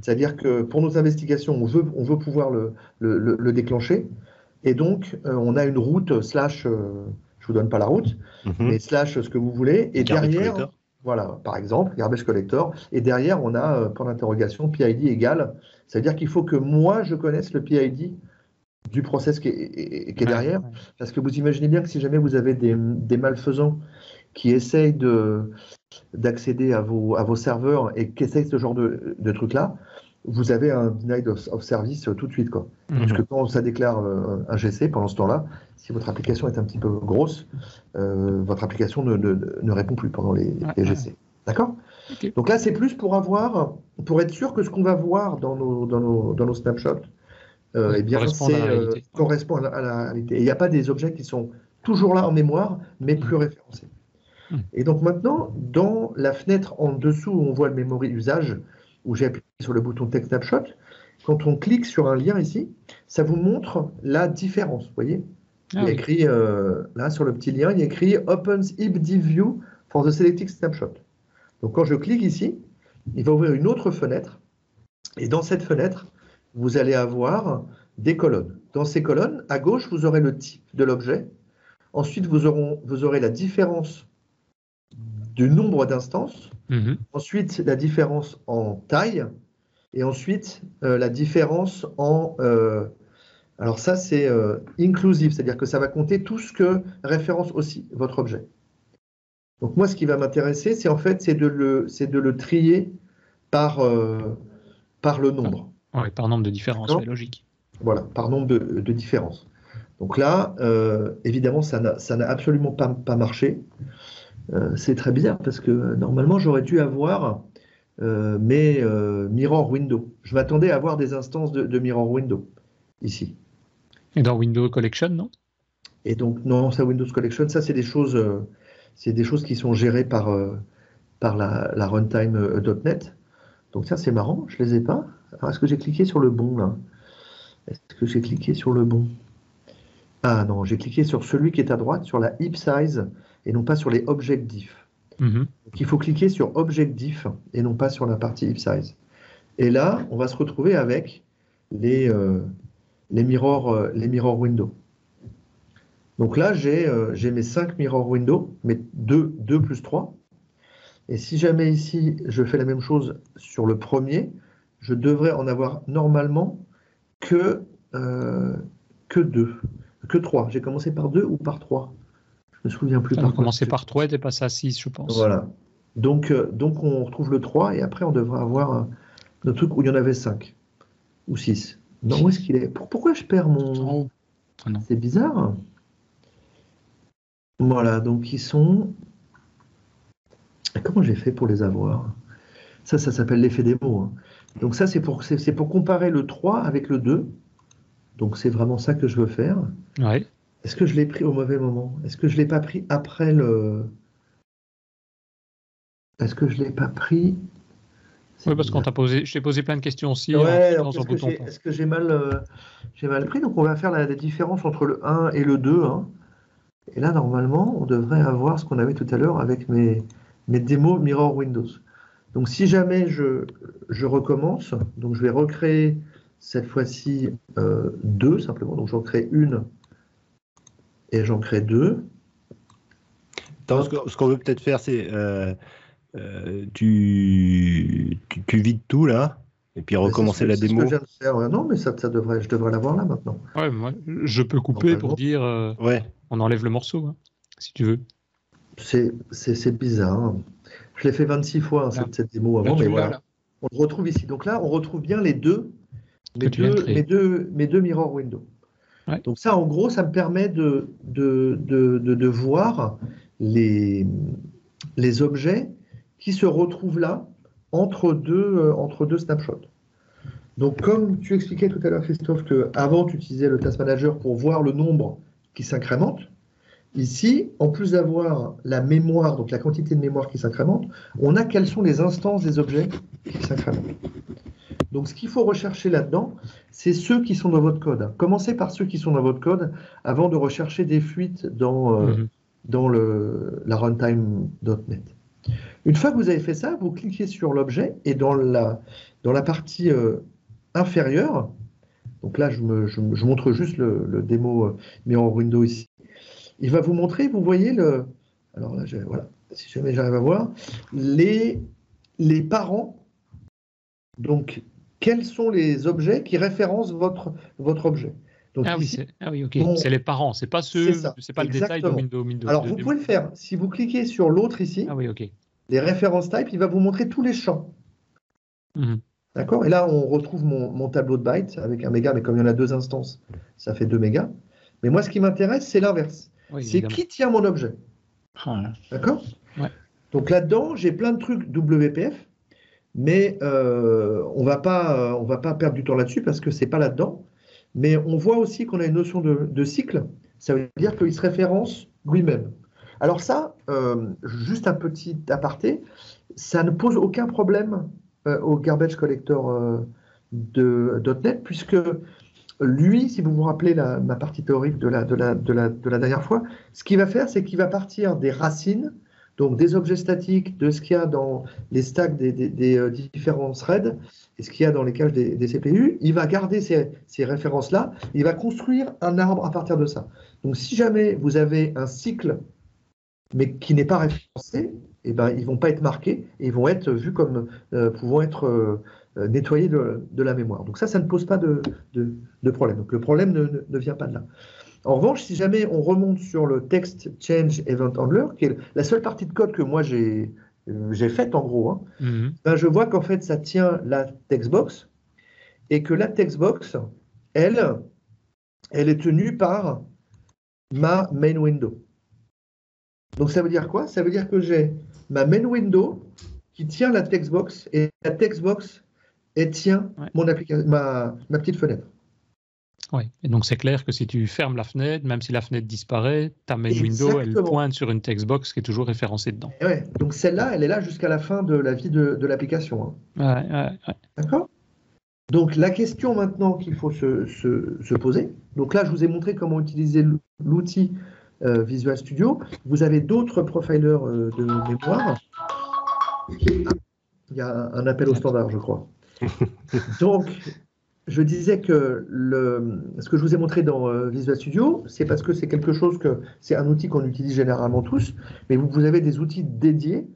C'est-à-dire que pour nos investigations, on veut pouvoir le déclencher. Et donc, on a une route slash, je ne vous donne pas la route, mais slash ce que vous voulez. Et derrière, voilà, par exemple, garbage collector. Et derrière, on a, point d'interrogation, PID égale. C'est-à-dire qu'il faut que moi, je connaisse le PID du process qui est derrière. Parce que vous imaginez bien que si jamais vous avez des malfaisants qui essayent d'accéder à vos serveurs et qui essayent ce genre de trucs-là, vous avez un denied of service tout de suite, quoi. Parce que quand ça déclare un GC, pendant ce temps-là, si votre application est un petit peu grosse, votre application ne répond plus pendant les GC. D'accord? Donc là, c'est plus pour être sûr que ce qu'on va voir dans nos snapshots correspond à la réalité. Et il n'y a pas des objets qui sont toujours là en mémoire, mais plus référencés. Et donc maintenant, dans la fenêtre en dessous où on voit le memory usage, où j'ai appuyé sur le bouton Text Snapshot, quand on clique sur un lien ici, ça vous montre la différence. Vous voyez, il y a écrit, là sur le petit lien, il y a écrit Opens HipDiv View for the Selected Snapshot. Donc quand je clique ici, il va ouvrir une autre fenêtre. Et dans cette fenêtre, vous allez avoir des colonnes. Dans ces colonnes, à gauche, vous aurez le type de l'objet. Ensuite, vous aurez la différence du nombre d'instances, ensuite la différence en taille, et ensuite la différence en... alors ça, c'est inclusive, c'est-à-dire que ça va compter tout ce que référence aussi votre objet. Donc moi, ce qui va m'intéresser, c'est en fait, c'est de le trier par le nombre. Oui, par nombre de différences, c'est logique. Voilà, par nombre de différences. Donc là, évidemment, ça n'a absolument pas marché. C'est très bizarre parce que normalement j'aurais dû avoir mes mirror window. Je m'attendais à avoir des instances de mirror window ici. Et dans Windows Collection, non? Et donc non, ça Windows Collection, ça c'est des choses qui sont gérées par la runtime .NET. Donc ça c'est marrant, je les ai pas. Alors est-ce que j'ai cliqué sur le bon là? Est-ce que j'ai cliqué sur le bon? Ah non, j'ai cliqué sur celui qui est à droite, sur la heap size, et non pas sur les object diff. Donc il faut cliquer sur object diff et non pas sur la partie heap size. Et là, on va se retrouver avec les mirror window. Donc là, j'ai mes 5 mirror window, mais 2 plus 3. Et si jamais ici, je fais la même chose sur le premier, je devrais en avoir normalement que 2. Que 3. J'ai commencé par 2 ou par 3? Je me souviens plus. On a commencé par 3 et tu es passé à 6, je pense. Voilà. Donc on retrouve le 3 et après on devrait avoir notre truc où il y en avait 5 ou 6. Non, où est-ce qu'il est? Pourquoi je perds mon... C'est bizarre. Voilà, donc ils sont... Comment j'ai fait pour les avoir? Ça s'appelle l'effet démo. Hein. Donc ça, c'est pour comparer le 3 avec le 2. Donc c'est vraiment ça que je veux faire. Ouais. Est-ce que je l'ai pris au mauvais moment? Est-ce que je ne l'ai pas pris après le... Est-ce que je ne l'ai pas pris? Oui, parce qu'on je t'ai posé plein de questions aussi. Ouais, est-ce que j'ai mal pris? Donc, on va faire la différence entre le 1 et le 2. Hein. Et là, normalement, on devrait avoir ce qu'on avait tout à l'heure avec mes démos Mirror Windows. Donc, si jamais je recommence, donc je vais recréer cette fois-ci 2 simplement. Donc, j'en crée une et j'en crée 2. Attends, ce qu'on veut peut-être faire, c'est tu vides tout là, et puis recommencer la démo. C'est ce que je viens de faire. Non, mais je devrais l'avoir là maintenant. Ouais, moi, je peux couper pour dire on enlève le morceau, hein, si tu veux. C'est bizarre. Hein. Je l'ai fait 26 fois, hein, cette démo avant, mais voilà. On le retrouve ici. Donc là, on retrouve bien mes deux Mirror Windows. Ouais. Donc ça, en gros, ça me permet de voir les objets qui se retrouvent là entre deux snapshots. Donc, comme tu expliquais tout à l'heure, Christophe, qu'avant, tu utilisais le Task Manager pour voir le nombre qui s'incrémente. Ici, en plus d'avoir la mémoire, donc la quantité de mémoire qui s'incrémente, on a quelles sont les instances des objets qui s'incrémentent. Donc, ce qu'il faut rechercher là-dedans, c'est ceux qui sont dans votre code. Commencez par ceux qui sont dans votre code avant de rechercher des fuites dans la runtime.net. Une fois que vous avez fait ça, vous cliquez sur l'objet et dans la partie inférieure, donc là, je montre juste le démo Mirror Window ici. Il va vous montrer, vous voyez alors là, voilà, si jamais j'arrive à voir, les parents. Donc, quels sont les objets qui référencent votre objet? Donc, oui, ok. C'est les parents, c'est pas ceux, c'est pas le détail de Windows. Alors, vous pouvez le faire. Si vous cliquez sur l'autre ici, les références type, il va vous montrer tous les champs. D'accord? Et là, on retrouve mon tableau de bytes avec 1 méga, mais comme il y en a 2 instances, ça fait 2 mégas. Mais moi, ce qui m'intéresse, c'est l'inverse. Oui, c'est qui tient mon objet. D'accord? Donc là-dedans, j'ai plein de trucs WPF, mais on va pas perdre du temps là-dessus parce que c'est pas là-dedans. Mais on voit aussi qu'on a une notion de cycle. Ça veut dire qu'il se référence lui-même. Alors ça, juste un petit aparté, ça ne pose aucun problème au garbage collector de .NET, puisque lui, si vous vous rappelez ma partie théorique de la dernière fois, ce qu'il va faire, c'est qu'il va partir des racines, donc des objets statiques, de ce qu'il y a dans les stacks des différents threads, et ce qu'il y a dans les caches des CPU. Il va garder ces références-là, il va construire un arbre à partir de ça. Donc si jamais vous avez un cycle, mais qui n'est pas référencé, eh ben, ils ne vont pas être marqués, et ils vont être vus comme pouvant être nettoyés de la mémoire. Donc ça ne pose pas de problème. Donc le problème ne vient pas de là. En revanche, si jamais on remonte sur le Text Change Event Handler, qui est la seule partie de code que moi j'ai faite en gros, ben je vois qu'en fait ça tient la textbox et que la textbox, elle est tenue par ma main window. Donc ça veut dire quoi? Ça veut dire que j'ai ma main window qui tient la textbox et la textbox elle tient mon application, ma petite fenêtre. Oui, et donc c'est clair que si tu fermes la fenêtre, même si la fenêtre disparaît, ta main window, elle pointe sur une textbox qui est toujours référencée dedans. Ouais, donc celle-là, elle est là jusqu'à la fin de la vie de l'application. Ouais. D'accord? Donc la question maintenant qu'il faut se poser, donc là je vous ai montré comment utiliser l'outil Visual Studio. Vous avez d'autres profilers de mémoire. Il y a un appel au standard, je crois. Donc, je disais que ce que je vous ai montré dans Visual Studio, c'est parce que c'est quelque chose c'est un outil qu'on utilise généralement tous, mais vous avez des outils dédiés.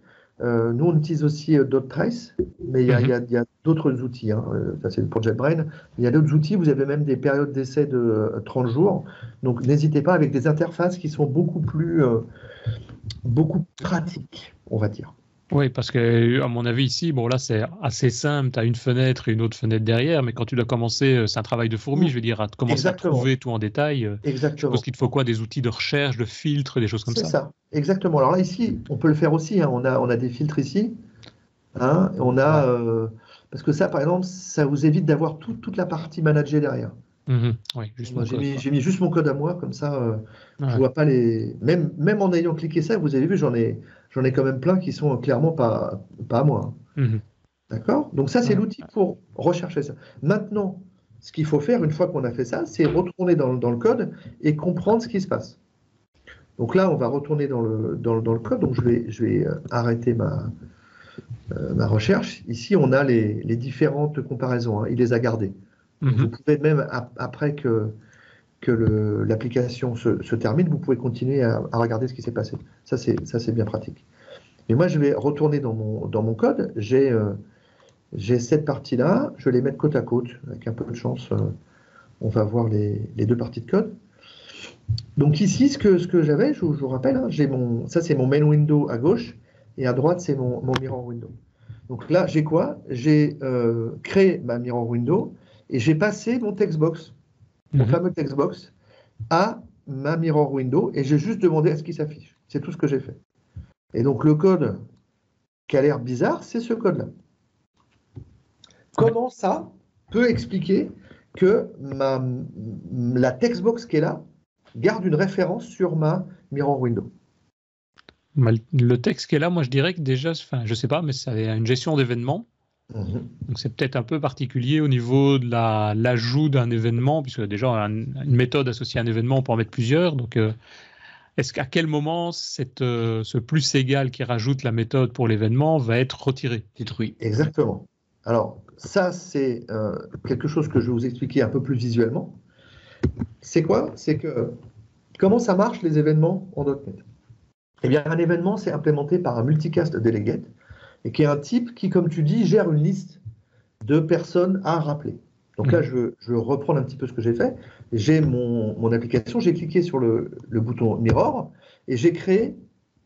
Nous, on utilise aussi .trace, mais il y a d'autres outils. Ça, c'est pour JetBrains. Il y a d'autres outils. Vous avez même des périodes d'essai de 30 jours. Donc, n'hésitez pas avec des interfaces qui sont beaucoup plus pratiques, on va dire. Oui, parce que à mon avis ici, bon là c'est assez simple, tu as une fenêtre et une autre fenêtre derrière, mais quand tu dois commencer, c'est un travail de fourmi, je veux dire, à commencer à trouver tout en détail. Exactement. Je pense qu'il te faut quoi? Des outils de recherche, de filtres, des choses comme ça. C'est ça, exactement. Alors là ici, on peut le faire aussi, on a des filtres ici, on a parce que ça par exemple, ça vous évite d'avoir toute la partie managée derrière. Oui, j'ai mis juste mon code à moi, comme ça je vois pas les. Même en ayant cliqué ça, vous avez vu, j'en ai j'en ai quand même plein qui sont clairement pas à moi. D'accord? Donc ça, c'est l'outil pour rechercher ça. Maintenant, ce qu'il faut faire, une fois qu'on a fait ça, c'est retourner dans le code et comprendre ce qui se passe. Donc là, on va retourner dans le code. Donc je vais arrêter ma recherche. Ici, on a les différentes comparaisons. Il les a gardées. Vous pouvez même, après que l'application se termine, vous pouvez continuer à regarder ce qui s'est passé. Ça, c'est bien pratique. Et moi, je vais retourner dans mon code. J'ai cette partie-là. Je vais les mettre côte à côte. Avec un peu de chance, on va voir les deux parties de code. Donc ici, ce que j'avais, je vous rappelle, hein, ça c'est mon main window à gauche, et à droite, c'est mon mirror window. Donc là, j'ai quoi? J'ai créé ma mirror window, et j'ai passé mon textbox, mon fameux textbox, à ma mirror window, et j'ai juste demandé à ce qu'il s'affiche. C'est tout ce que j'ai fait. Et donc le code qui a l'air bizarre, c'est ce code-là. Comment ça peut expliquer que la textbox qui est là garde une référence sur ma mirror window? Le texte qui est là, moi je dirais que déjà, je sais pas, mais ça a une gestion d'événements. Donc c'est peut-être un peu particulier au niveau de l'ajout d'un événement, puisque déjà une méthode associée à un événement, on peut en mettre plusieurs. Donc à quel moment ce plus égal qui rajoute la méthode pour l'événement va être retiré, détruit? Exactement. Alors ça, c'est quelque chose que je vais vous expliquer un peu plus visuellement. C'est quoi? C'est que comment ça marche les événements en .NET? Eh bien, un événement, c'est implémenté par un multicast delegate, et qui est un type qui, comme tu dis, gère une liste de personnes à rappeler. Donc là, je veux reprendre un petit peu ce que j'ai fait. J'ai mon application, j'ai cliqué sur le bouton Mirror, et j'ai créé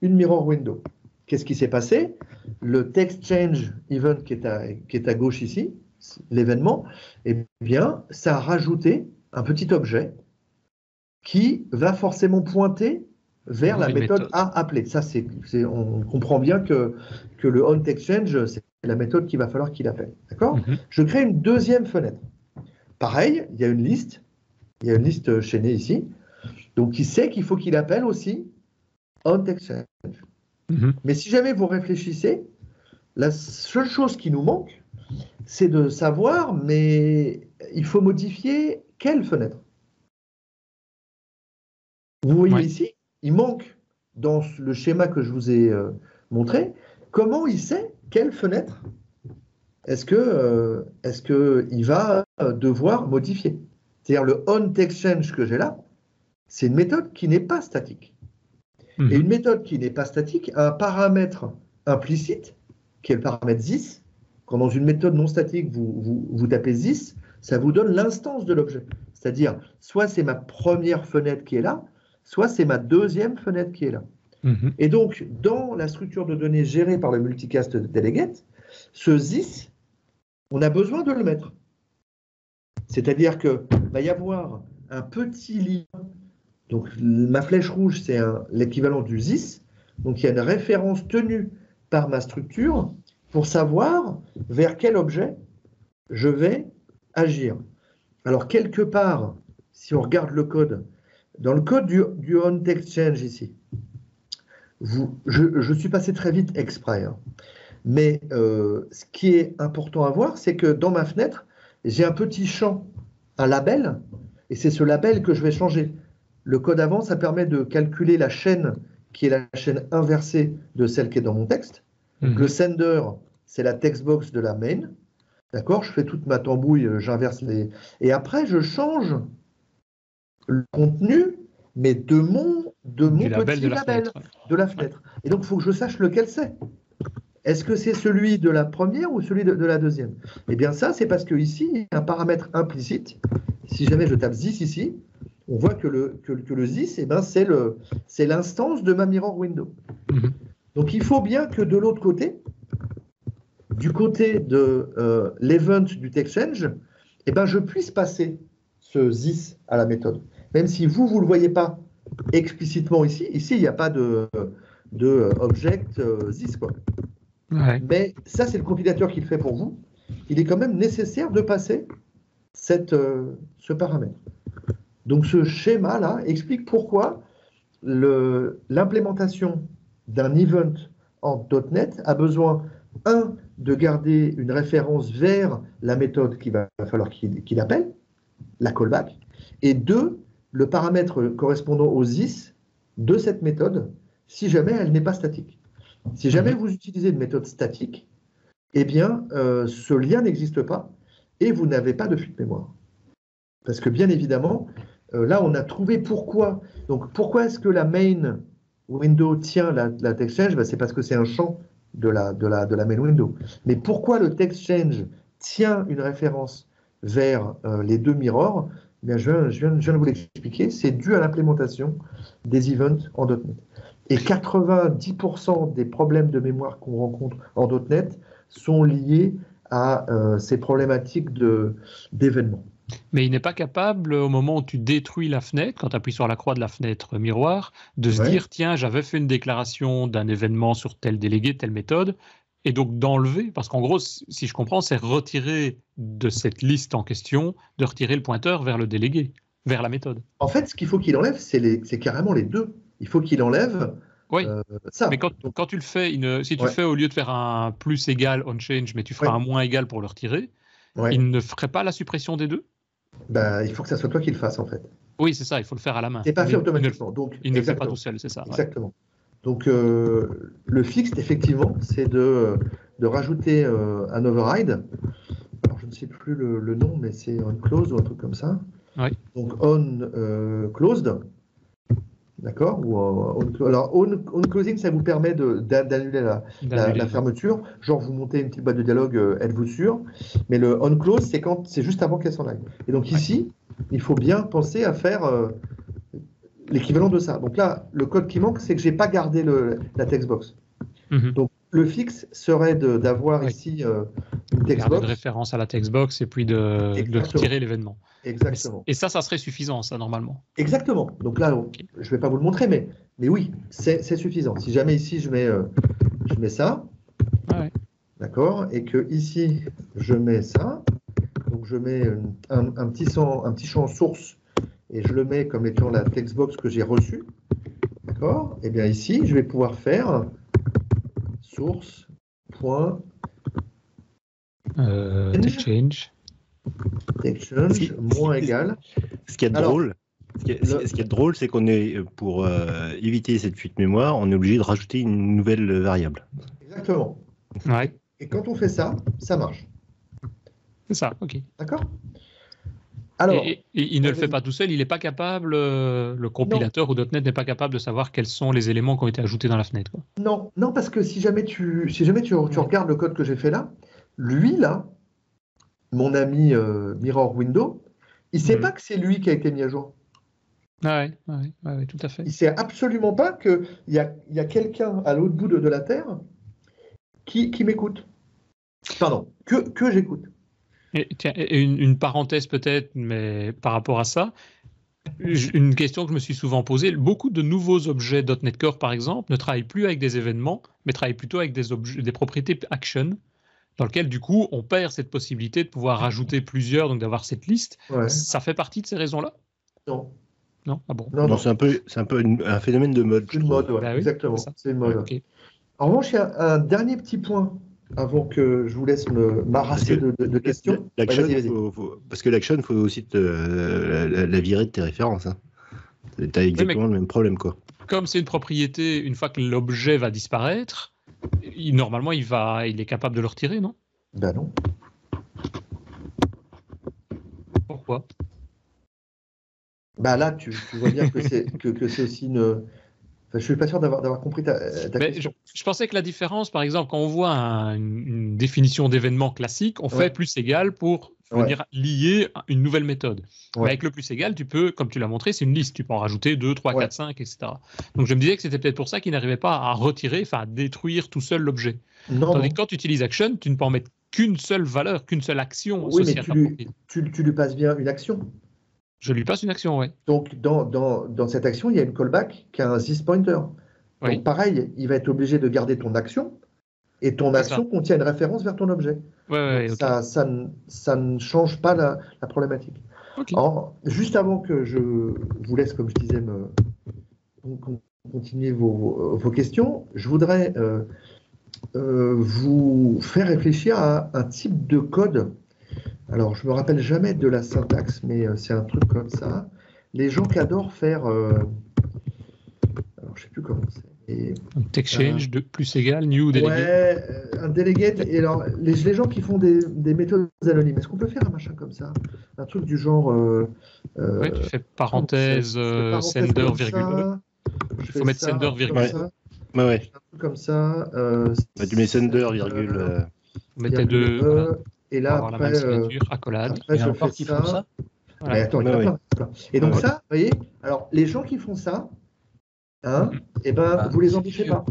une Mirror Window. Qu'est-ce qui s'est passé? Le text change event qui est à gauche ici, l'événement, eh bien, ça a rajouté un petit objet qui va forcément pointer vers la méthode à appeler. Ça, on comprend bien que le onTextChange, c'est la méthode qu'il va falloir qu'il appelle. D'accord? Je crée une deuxième fenêtre. Pareil, il y a une liste chaînée ici, donc il sait qu'il faut qu'il appelle aussi onTextChange. Mais si jamais vous réfléchissez, la seule chose qui nous manque, c'est de savoir, mais il faut modifier quelle fenêtre? Vous voyez ici, il manque dans le schéma que je vous ai montré, comment il sait quelle fenêtre est-ce qu'il va devoir modifier. C'est-à-dire le onTextChange que j'ai là, c'est une méthode qui n'est pas statique. Et une méthode qui n'est pas statique a un paramètre implicite, qui est le paramètre this. Quand dans une méthode non statique, vous tapez this, ça vous donne l'instance de l'objet. C'est-à-dire, soit c'est ma première fenêtre qui est là, soit c'est ma deuxième fenêtre qui est là. Et donc, dans la structure de données gérée par le multicast delegate, ce this, on a besoin de le mettre. C'est-à-dire qu'il va y avoir un petit lien. Donc, ma flèche rouge, c'est l'équivalent du this. Donc, il y a une référence tenue par ma structure pour savoir vers quel objet je vais agir. Alors, quelque part, si on regarde le code, dans le code du onTextChange ici, je suis passé très vite exprès, hein. Mais ce qui est important à voir, c'est que dans ma fenêtre, j'ai un petit champ, un label, et c'est ce label que je vais changer. Le code avant, ça permet de calculer la chaîne qui est la chaîne inversée de celle qui est dans mon texte. Le sender, c'est la textbox de la main. D'accord? Je fais toute ma tambouille, j'inverse les... Et après, je change le contenu, mais de mon petit label de la fenêtre. Et donc, il faut que je sache lequel c'est. Est-ce que c'est celui de la première ou celui de la deuxième? Eh bien, ça, c'est parce qu'ici, il y a un paramètre implicite. Si jamais je tape this ici, on voit que le this, eh ben, c'est l'instance de ma mirror window. Donc, il faut bien que de l'autre côté, du côté de l'event du TextChange, eh ben, je puisse passer ce this à la méthode. Même si vous ne le voyez pas explicitement ici. Ici, il n'y a pas de object this, quoi. Mais ça, c'est le compilateur qui le fait pour vous. Il est quand même nécessaire de passer ce paramètre. Donc, ce schéma-là explique pourquoi l'implémentation d'un event en .NET a besoin, de garder une référence vers la méthode qu'il va falloir qu'il appelle, la callback, et 2, le paramètre correspondant aux is de cette méthode, si jamais elle n'est pas statique. Si jamais vous utilisez une méthode statique, eh bien, ce lien n'existe pas et vous n'avez pas de fuite mémoire. Parce que bien évidemment, là, on a trouvé pourquoi. Donc, pourquoi est-ce que la main window tient la text change? C'est parce que c'est un champ de la main window. Mais pourquoi le text change tient une référence vers les deux mirrors? Eh bien, je viens de vous l'expliquer. C'est dû à l'implémentation des events en .NET. Et 90% des problèmes de mémoire qu'on rencontre en .NET sont liés à ces problématiques d'événements. Mais il n'est pas capable, au moment où tu détruis la fenêtre, quand tu appuies sur la croix de la fenêtre miroir, de se dire, tiens, j'avais fait une déclaration d'un événement sur tel délégué, telle méthode, et donc d'enlever, parce qu'en gros, si je comprends, c'est retirer de cette liste en question, de retirer le pointeur vers le délégué, vers la méthode. En fait, ce qu'il faut qu'il enlève, c'est carrément les deux. Il faut qu'il enlève ça. Mais quand tu le fais, si tu fais au lieu de faire un plus égal on change, mais tu feras un moins égal pour le retirer, il ne ferait pas la suppression des deux? Il faut que ça soit toi qui le fasses, en fait. Oui, c'est ça, il faut le faire à la main. C'est pas fait automatiquement. Il ne le fait pas tout seul, c'est ça. Exactement. Donc, le fixe, effectivement, c'est de rajouter un override. Alors, je ne sais plus le nom, mais c'est on close ou un truc comme ça. Oui. Donc, on closed. D'accord. Alors, on closing, ça vous permet d'annuler la fermeture. Genre, vous montez une petite boîte de dialogue, êtes-vous sûr? Mais le on close, c'est juste avant qu'elle s'en aille. Et donc ici, il faut bien penser à faire l'équivalent de ça. Donc là, le code qui manque, c'est que j'ai pas gardé la textbox. Donc le fixe serait d'avoir ici une textbox. De référence à la textbox et puis de retirer l'événement. Exactement. Et ça serait suffisant, ça, normalement. Exactement. Donc là, je ne vais pas vous le montrer, mais oui, c'est suffisant. Si jamais ici, je mets ça, d'accord, et que ici, je mets ça, donc je mets un petit champ source et je le mets comme étant la textbox que j'ai reçue, d'accord, et bien ici, je vais pouvoir faire source, point, text change. Text change, moins égal. Ce qui est drôle, c'est qu'on est, pour éviter cette fuite mémoire, on est obligé de rajouter une nouvelle variable. Exactement. Ouais. Et quand on fait ça, ça marche. C'est ça, ok. D'accord. Alors, et il ne le fait pas tout seul, il n'est pas capable, le compilateur ou .NET n'est pas capable de savoir quels sont les éléments qui ont été ajoutés dans la fenêtre, quoi. Non, parce que si jamais tu regardes le code que j'ai fait là, lui là, mon ami Mirror Window, il ne sait pas que c'est lui qui a été mis à jour. Ouais, tout à fait. Il ne sait absolument pas qu'il y a quelqu'un à l'autre bout de la Terre qui m'écoute. Pardon, que j'écoute. Et tiens, une parenthèse peut-être, mais par rapport à ça, une question que je me suis souvent posée, beaucoup de nouveaux objets .NET Core, par exemple, ne travaillent plus avec des événements, mais travaillent plutôt avec des propriétés action, dans lesquelles, du coup, on perd cette possibilité de pouvoir rajouter plusieurs, donc d'avoir cette liste. Ouais. Ça fait partie de ces raisons-là? Non. Non? Ah bon? Non, c'est un peu un phénomène de mode. Une mode, ouais, Bah oui, exactement. C'est une mode. Ouais, okay. En revanche, il y a un dernier petit point avant que je vous laisse m'arraser de questions. L'action, parce que l'action, il faut aussi la virer de tes références. Hein. Tu as exactement le même problème, quoi. Comme c'est une propriété, une fois que l'objet va disparaître, normalement, il est capable de le retirer, non? Ben non. Pourquoi? Bah là, tu vois bien que c'est aussi une... Enfin, je ne suis pas sûr d'avoir compris ta question. Je pensais que la différence, par exemple, quand on voit une définition d'événement classique, on fait plus égal pour venir lier une nouvelle méthode. Mais avec le plus égal, tu peux, comme tu l'as montré, c'est une liste. Tu peux en rajouter 2, 3, 4, 5, etc. Donc je me disais que c'était peut-être pour ça qu'il n'arrivait pas à retirer, enfin à détruire tout seul l'objet. Tandis que quand tu utilises action, tu ne peux en mettre qu'une seule valeur, qu'une seule action associée à ta propriété. Tu lui passes bien une action. Je lui passe une action, oui. Donc, dans cette action, il y a une callback qui a un syspointer. Oui. Donc, pareil, il va être obligé de garder ton action, et ton action contient une référence vers ton objet. Ouais, okay. Ça ne change pas la problématique. Okay. Alors, juste avant que je vous laisse, comme je disais, continuer vos questions, je voudrais vous fait réfléchir à un type de code. Alors, je me rappelle jamais de la syntaxe, mais c'est un truc comme ça. Les gens qui adorent faire... alors, je sais plus comment c'est. Exchange de plus égal, new delegate. Ouais, un delegate. Et alors, les gens qui font des méthodes anonymes, est-ce qu'on peut faire un machin comme ça? Un truc du genre... ouais, tu fais parenthèse, sender, virgule. Il faut mettre sender, virgule. Ouais. Un truc comme ça. Tu mets sender, virgule. Vous mettez deux. Voilà, et là, pour avoir la même signature, accolade. Après, je fais ça. Voilà. Mais attends, il y en a plein. Et donc ça, vous voyez, alors les gens qui font ça, hein, eh ben, vous les embauchez pas.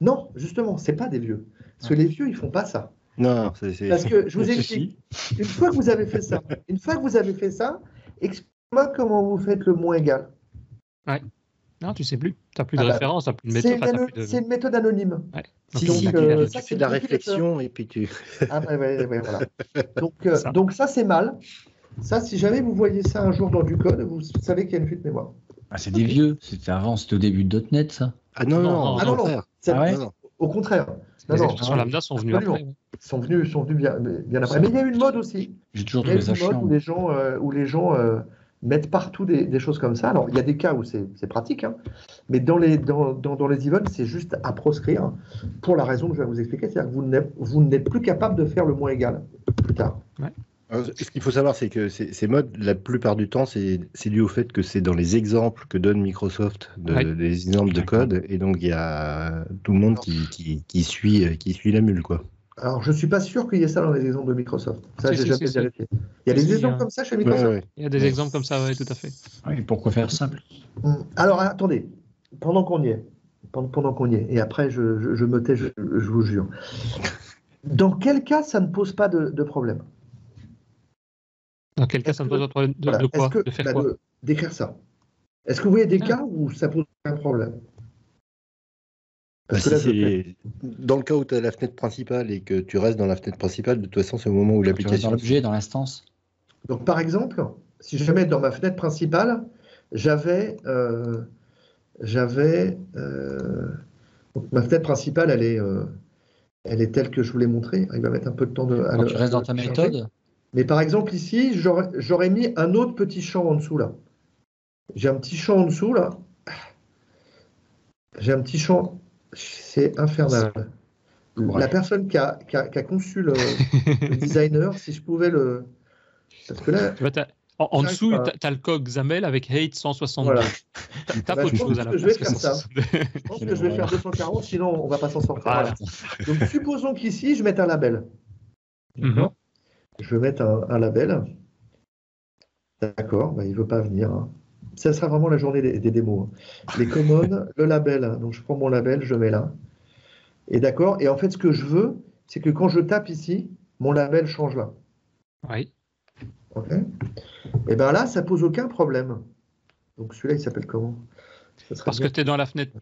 Non, justement, c'est pas des vieux. Parce que les vieux, ils font pas ça. Non, c'est... Parce que je vous explique, une fois que vous avez fait ça, expliquez-moi comment vous faites le moins égal. Ouais. Non, tu sais plus. Tu n'as plus de référence, tu n'as plus de méthode. C'est une méthode anonyme. Ouais. Si, Donc, tu fais de la réflexion et puis tu... Ah ouais, voilà. Donc ça, c'est mal. Ça, si jamais vous voyez ça un jour dans du code, vous savez qu'il y a une fuite mémoire. Ah, c'est des vieux. C'était avant, c'était au début de .NET, ça. Ah non. Non. Au contraire. Les extensions Lambda sont venues après. Ils sont venus bien après. Mais il y a eu une mode aussi. J'ai toujours trouvé ça chiant. Où les gens mettent partout des choses comme ça. Alors, il y a des cas où c'est pratique, hein, mais dans les events, c'est juste à proscrire pour la raison que je vais vous expliquer. C'est-à-dire que vous n'êtes plus capable de faire le moins égal plus tard. Ouais. Alors, ce qu'il faut savoir, c'est que ces modes, la plupart du temps, c'est dû au fait que c'est dans les exemples que donne Microsoft, des exemples de code, et donc il y a tout le monde qui suit la mule, quoi. Alors, je ne suis pas sûr qu'il y ait ça dans les exemples de Microsoft. Ça, j'ai jamais vérifié. Il y a des exemples comme ça chez Microsoft. Ouais. Il y a des exemples comme ça, oui, tout à fait. Oui, pourquoi faire simple? Alors, attendez, pendant qu'on y est, et après, je me tais, je vous jure. Dans quel cas ça ne pose pas de problème? Dans quel cas ça ne pose pas de problème de quoi? De faire quoi? D'écrire ça. Est-ce que vous voyez des cas où ça pose un problème? Parce que dans le cas où tu as la fenêtre principale et que tu restes dans la fenêtre principale, de toute façon, c'est au moment où l'application... Dans l'objet, dans l'instance. Donc, par exemple, si jamais dans ma fenêtre principale, j'avais... donc, ma fenêtre principale, elle est telle que je vous l'ai montrée. Il va mettre un peu de temps de... Quand tu restes dans ta méthode. Mais par exemple, ici, j'aurais mis un autre petit champ en dessous, là. J'ai un petit champ en dessous, là. J'ai un petit champ... C'est infernal. Ouais. La personne qui a conçu le designer, si je pouvais le... Parce que là... En dessous, tu as le code XAML avec hate 162. Voilà. Tape autre chose à la place. Je vais faire ça. Je pense que je vais faire 240, sinon on ne va pas s'en sortir. Voilà. Donc, supposons qu'ici, je mette un label. D'accord. Je vais mettre un label. D'accord, il ne veut pas venir. Hein. Ça sera vraiment la journée des démos. Hein. Les commons, le label. Hein. Donc, je prends mon label, je mets là. Et d'accord. Et en fait, ce que je veux, c'est que quand je tape ici, mon label change là. Oui. OK. Et bien là, ça ne pose aucun problème. Donc, celui-là, il s'appelle comment? Parce que tu es dans la fenêtre...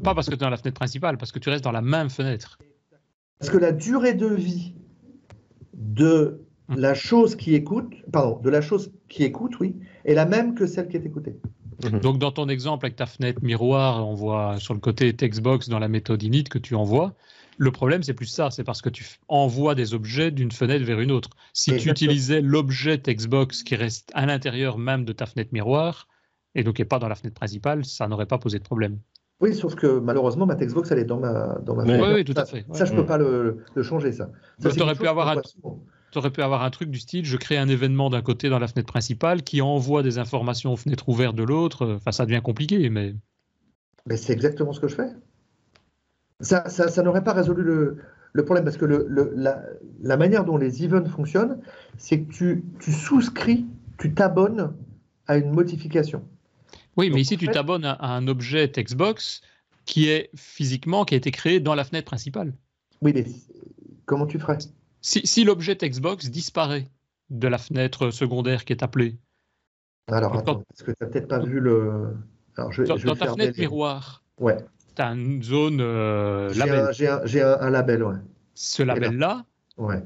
Pas parce que tu es dans la fenêtre principale, parce que tu restes dans la même fenêtre. Parce que la durée de vie de la chose qui écoute, oui, est la même que celle qui est écoutée. Donc, dans ton exemple avec ta fenêtre miroir, on voit sur le côté textbox dans la méthode init que tu envoies. Le problème, c'est plus ça, c'est parce que tu envoies des objets d'une fenêtre vers une autre. Si tu utilisais l'objet textbox qui reste à l'intérieur même de ta fenêtre miroir, et donc qui n'est pas dans la fenêtre principale, ça n'aurait pas posé de problème. Oui, sauf que malheureusement, ma textbox, elle est dans ma fenêtre. Oui, tout à fait. Ça, je ne peux pas le changer, ça. Tu aurais pu avoir un truc du style, je crée un événement d'un côté dans la fenêtre principale qui envoie des informations aux fenêtres ouvertes de l'autre. Enfin, ça devient compliqué, mais... Mais c'est exactement ce que je fais. Ça n'aurait pas résolu le problème, parce que la manière dont les events fonctionnent, c'est que tu souscris, tu t'abonnes à une modification. Oui, mais ici, tu t'abonnes à un objet textbox qui a été créé dans la fenêtre principale. Oui, mais comment tu ferais? Si l'objet textbox disparaît de la fenêtre secondaire qui est appelée. Alors, attends, parce que tu n'as peut-être pas vu le... Alors, dans ta fenêtre miroir, ouais. Tu as une zone label. J'ai un label, ouais. Ce label-là, ouais.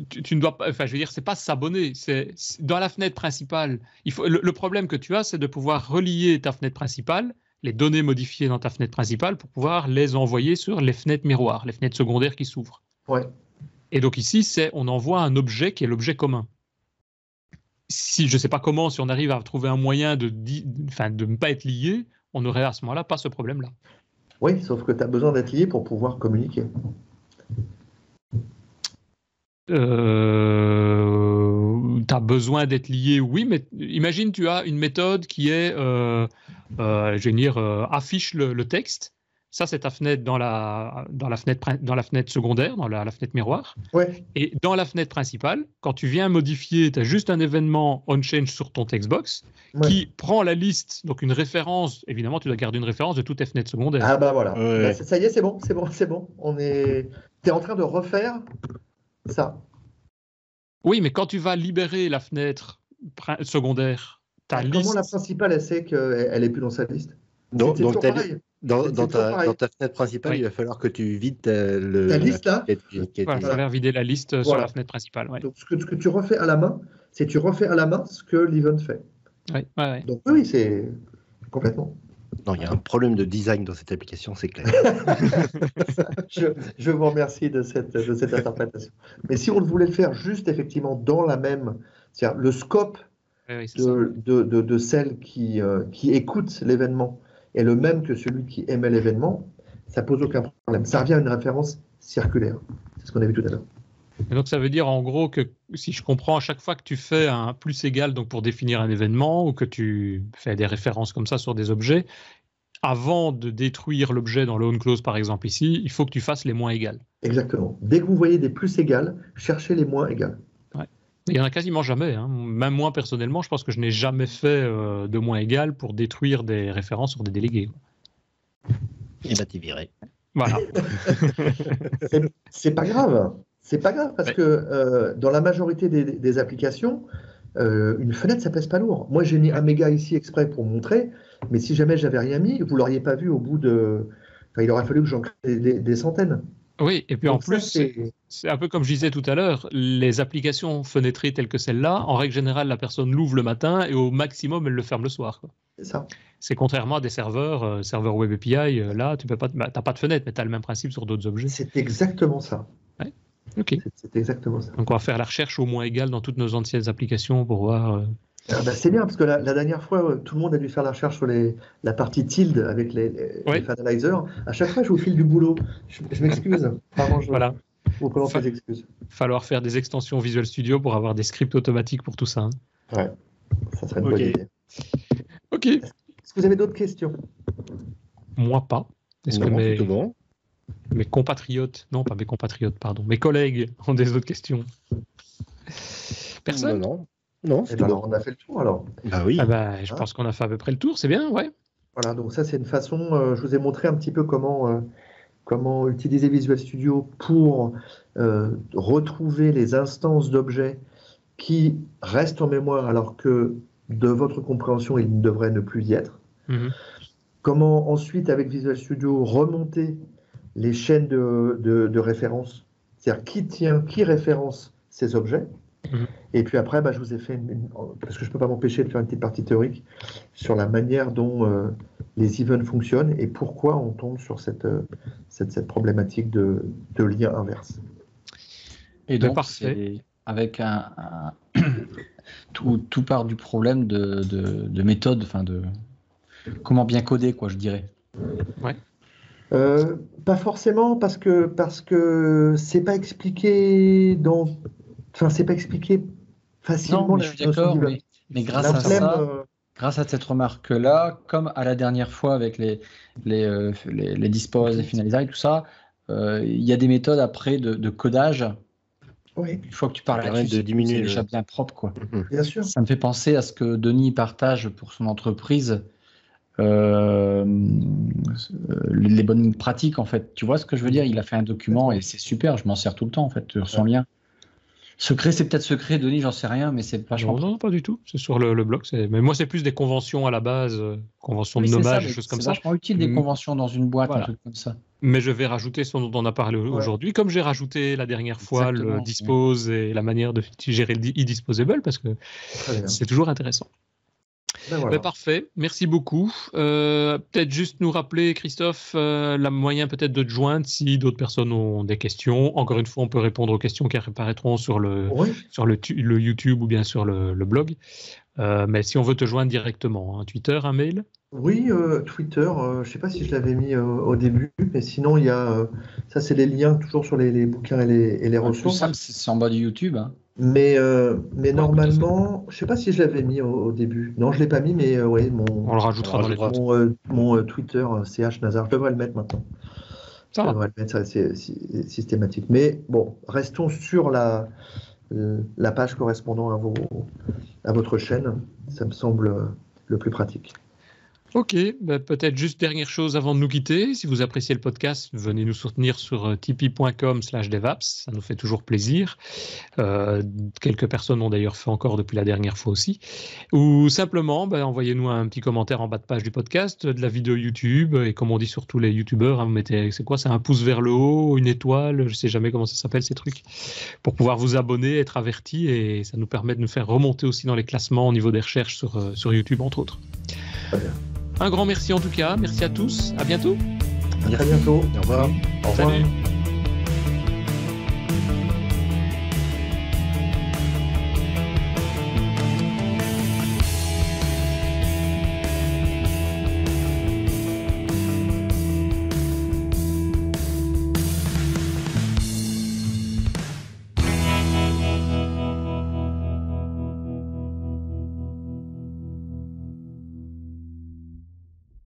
Tu ne dois pas, enfin, je veux dire, c'est pas s'abonner, c'est dans la fenêtre principale. Le problème que tu as, c'est de pouvoir relier ta fenêtre principale les données modifiées dans ta fenêtre principale pour pouvoir les envoyer sur les fenêtres miroirs, les fenêtres secondaires qui s'ouvrent. Ouais. Et donc ici, on envoie un objet qui est l'objet commun. Si je ne sais pas comment, si on arrive à trouver un moyen de ne pas être lié, on n'aurait à ce moment-là pas ce problème-là. Oui, sauf que tu as besoin d'être lié pour pouvoir communiquer. Tu as besoin d'être lié, oui, mais imagine tu as une méthode qui est, affiche le texte. Ça, c'est ta fenêtre dans la fenêtre secondaire, dans la fenêtre miroir. Ouais. Et dans la fenêtre principale, quand tu viens modifier, tu as juste un événement on-change sur ton textbox qui prend la liste, donc une référence. Évidemment, tu dois garder une référence de toutes tes fenêtres secondaires. Ah bah voilà. Ouais. Bah, ça y est, c'est bon. T'es en train de refaire ça. Oui, mais quand tu vas libérer la fenêtre secondaire, ta liste... Comment la principale, elle sait qu'elle n'est plus dans sa liste? Donc, pareil. dans ta fenêtre principale, il va falloir que tu vides la liste là. Il va falloir vider la liste sur la fenêtre principale. Ouais. Donc ce que tu refais à la main, c'est tu refais à la main ce que l'event fait. Ouais. Donc oui, c'est complètement. Non, il y a un problème de design dans cette application, c'est clair. je vous remercie de cette interprétation. Mais si on voulait le faire juste effectivement dans la même, c'est-à-dire le scope de celle qui écoute l'événement est le même que celui qui émet l'événement, ça pose aucun problème. Ça revient à une référence circulaire. C'est ce qu'on a vu tout à l'heure. Et donc ça veut dire en gros que si je comprends, à chaque fois que tu fais un plus égal donc pour définir un événement ou que tu fais des références comme ça sur des objets, avant de détruire l'objet dans le onClose par exemple ici, il faut que tu fasses les moins égales. Exactement. Dès que vous voyez des plus égales, cherchez les moins égales. Il n'y en a quasiment jamais. Hein. Même moi, personnellement, je pense que je n'ai jamais fait de moins égal pour détruire des références sur des délégués. Et bah, t'es viré. Voilà. C'est pas grave. C'est pas grave parce que dans la majorité des applications, une fenêtre, ça pèse pas lourd. Moi, j'ai mis un méga ici exprès pour montrer, mais si jamais j'avais rien mis, vous l'auriez pas vu au bout de... Enfin, il aurait fallu que j'en crée des centaines. Oui, et puis donc en plus, c'est un peu comme je disais tout à l'heure, les applications fenêtrées telles que celle-là, en règle générale, la personne l'ouvre le matin et au maximum, elle le ferme le soir. Quoi. C'est ça. C'est contrairement à des serveurs Web API, là, tu peux pas, t'as pas de fenêtre, mais tu as le même principe sur d'autres objets. C'est exactement ça. Ouais. Ok. C'est exactement ça. Donc on va faire la recherche au moins égale dans toutes nos anciennes applications pour voir... c'est bien, parce que la dernière fois, tout le monde a dû faire la recherche sur la partie tilde avec les finalizers. À chaque fois, je vous file du boulot. Je m'excuse. Voilà. Vous présente mes excuses. Falloir faire des extensions Visual Studio pour avoir des scripts automatiques pour tout ça. Hein. Ouais, ça serait une bonne idée. Ok. Est-ce que vous avez d'autres questions? Moi, pas. Est-ce que mes compatriotes, non, pas mes compatriotes, pardon, mes collègues ont des autres questions? Personne? Non, c'est bon. On a fait le tour alors. Bah oui. Je pense qu'on a fait à peu près le tour, c'est bien, ouais. Voilà, donc ça c'est une façon, je vous ai montré un petit peu comment utiliser Visual Studio pour retrouver les instances d'objets qui restent en mémoire alors que de votre compréhension, ils ne devraient ne plus y être. Mm-hmm. Comment ensuite, avec Visual Studio, remonter les chaînes de référence, c'est-à-dire qui référence ces objets. Mm-hmm. Et puis après, je vous ai fait, parce que je ne peux pas m'empêcher de faire une petite partie théorique sur la manière dont les events fonctionnent et pourquoi on tombe sur cette problématique de lien inverse. Et donc, c'est avec tout part du problème de méthode, enfin de comment bien coder, quoi, je dirais. Ouais. Pas forcément, parce que c'est pas expliqué c'est pas expliqué facilement. Non, mais je suis d'accord, mais grâce à ça, grâce à cette remarque-là, comme à la dernière fois avec les dispose, les finaliser et tout ça, il y a des méthodes après de codage. Oui. Une fois que tu parles là-dessus, c'est déjà bien propre, quoi. Bien sûr. Ça me fait penser à ce que Denis partage pour son entreprise, les bonnes pratiques, en fait. Tu vois ce que je veux dire? Il a fait un document et c'est super, je m'en sers tout le temps, en fait, sur son lien. Secret, c'est peut-être secret, Denis, j'en sais rien, mais c'est vachement... Non, pas du tout. C'est sur le blog. Mais moi, c'est plus des conventions à la base, conventions de nommage, des choses comme ça. C'est vachement utile, des conventions dans une boîte, un truc comme ça. Mais je vais rajouter ce dont on a parlé aujourd'hui, comme j'ai rajouté la dernière fois le dispose et la manière de gérer le e-disposable, parce que c'est toujours intéressant. Ben voilà. Parfait, merci beaucoup. Peut-être juste nous rappeler, Christophe, la moyen peut-être de te joindre si d'autres personnes ont des questions. Encore une fois, on peut répondre aux questions qui apparaîtront sur le YouTube ou bien sur le blog. Mais si on veut te joindre directement, Twitter, un mail? Oui, Twitter, je ne sais pas si je l'avais mis au début, mais sinon, il y a, ça c'est les liens toujours sur les bouquins et les Le plus ressources. simple, c'est en bas du YouTube. Hein. Mais normalement, je ne sais pas si je l'avais mis au début. Non, je ne l'ai pas mis, mais oui, on le rajoutera dans les mon Twitter, CH Nazar, je devrais le mettre maintenant. Je devrais le mettre, ça, c'est systématique. Mais bon, restons sur la page correspondant à votre chaîne. Ça me semble le plus pratique. Ok, peut-être juste dernière chose avant de nous quitter. Si vous appréciez le podcast, venez nous soutenir sur tipeee.com/devaps. Ça nous fait toujours plaisir. Quelques personnes l'ont d'ailleurs fait encore depuis la dernière fois aussi. Ou simplement, envoyez-nous un petit commentaire en bas de page du podcast, de la vidéo YouTube. Et comme on dit sur tous les YouTubeurs, vous mettez, c'est quoi? C'est un pouce vers le haut, une étoile, je ne sais jamais comment ça s'appelle ces trucs, pour pouvoir vous abonner, être averti. Et ça nous permet de nous faire remonter aussi dans les classements au niveau des recherches sur YouTube, entre autres. Très bien. Un grand merci en tout cas, merci à tous, à bientôt. À très bientôt. Au revoir. Au revoir. Salut.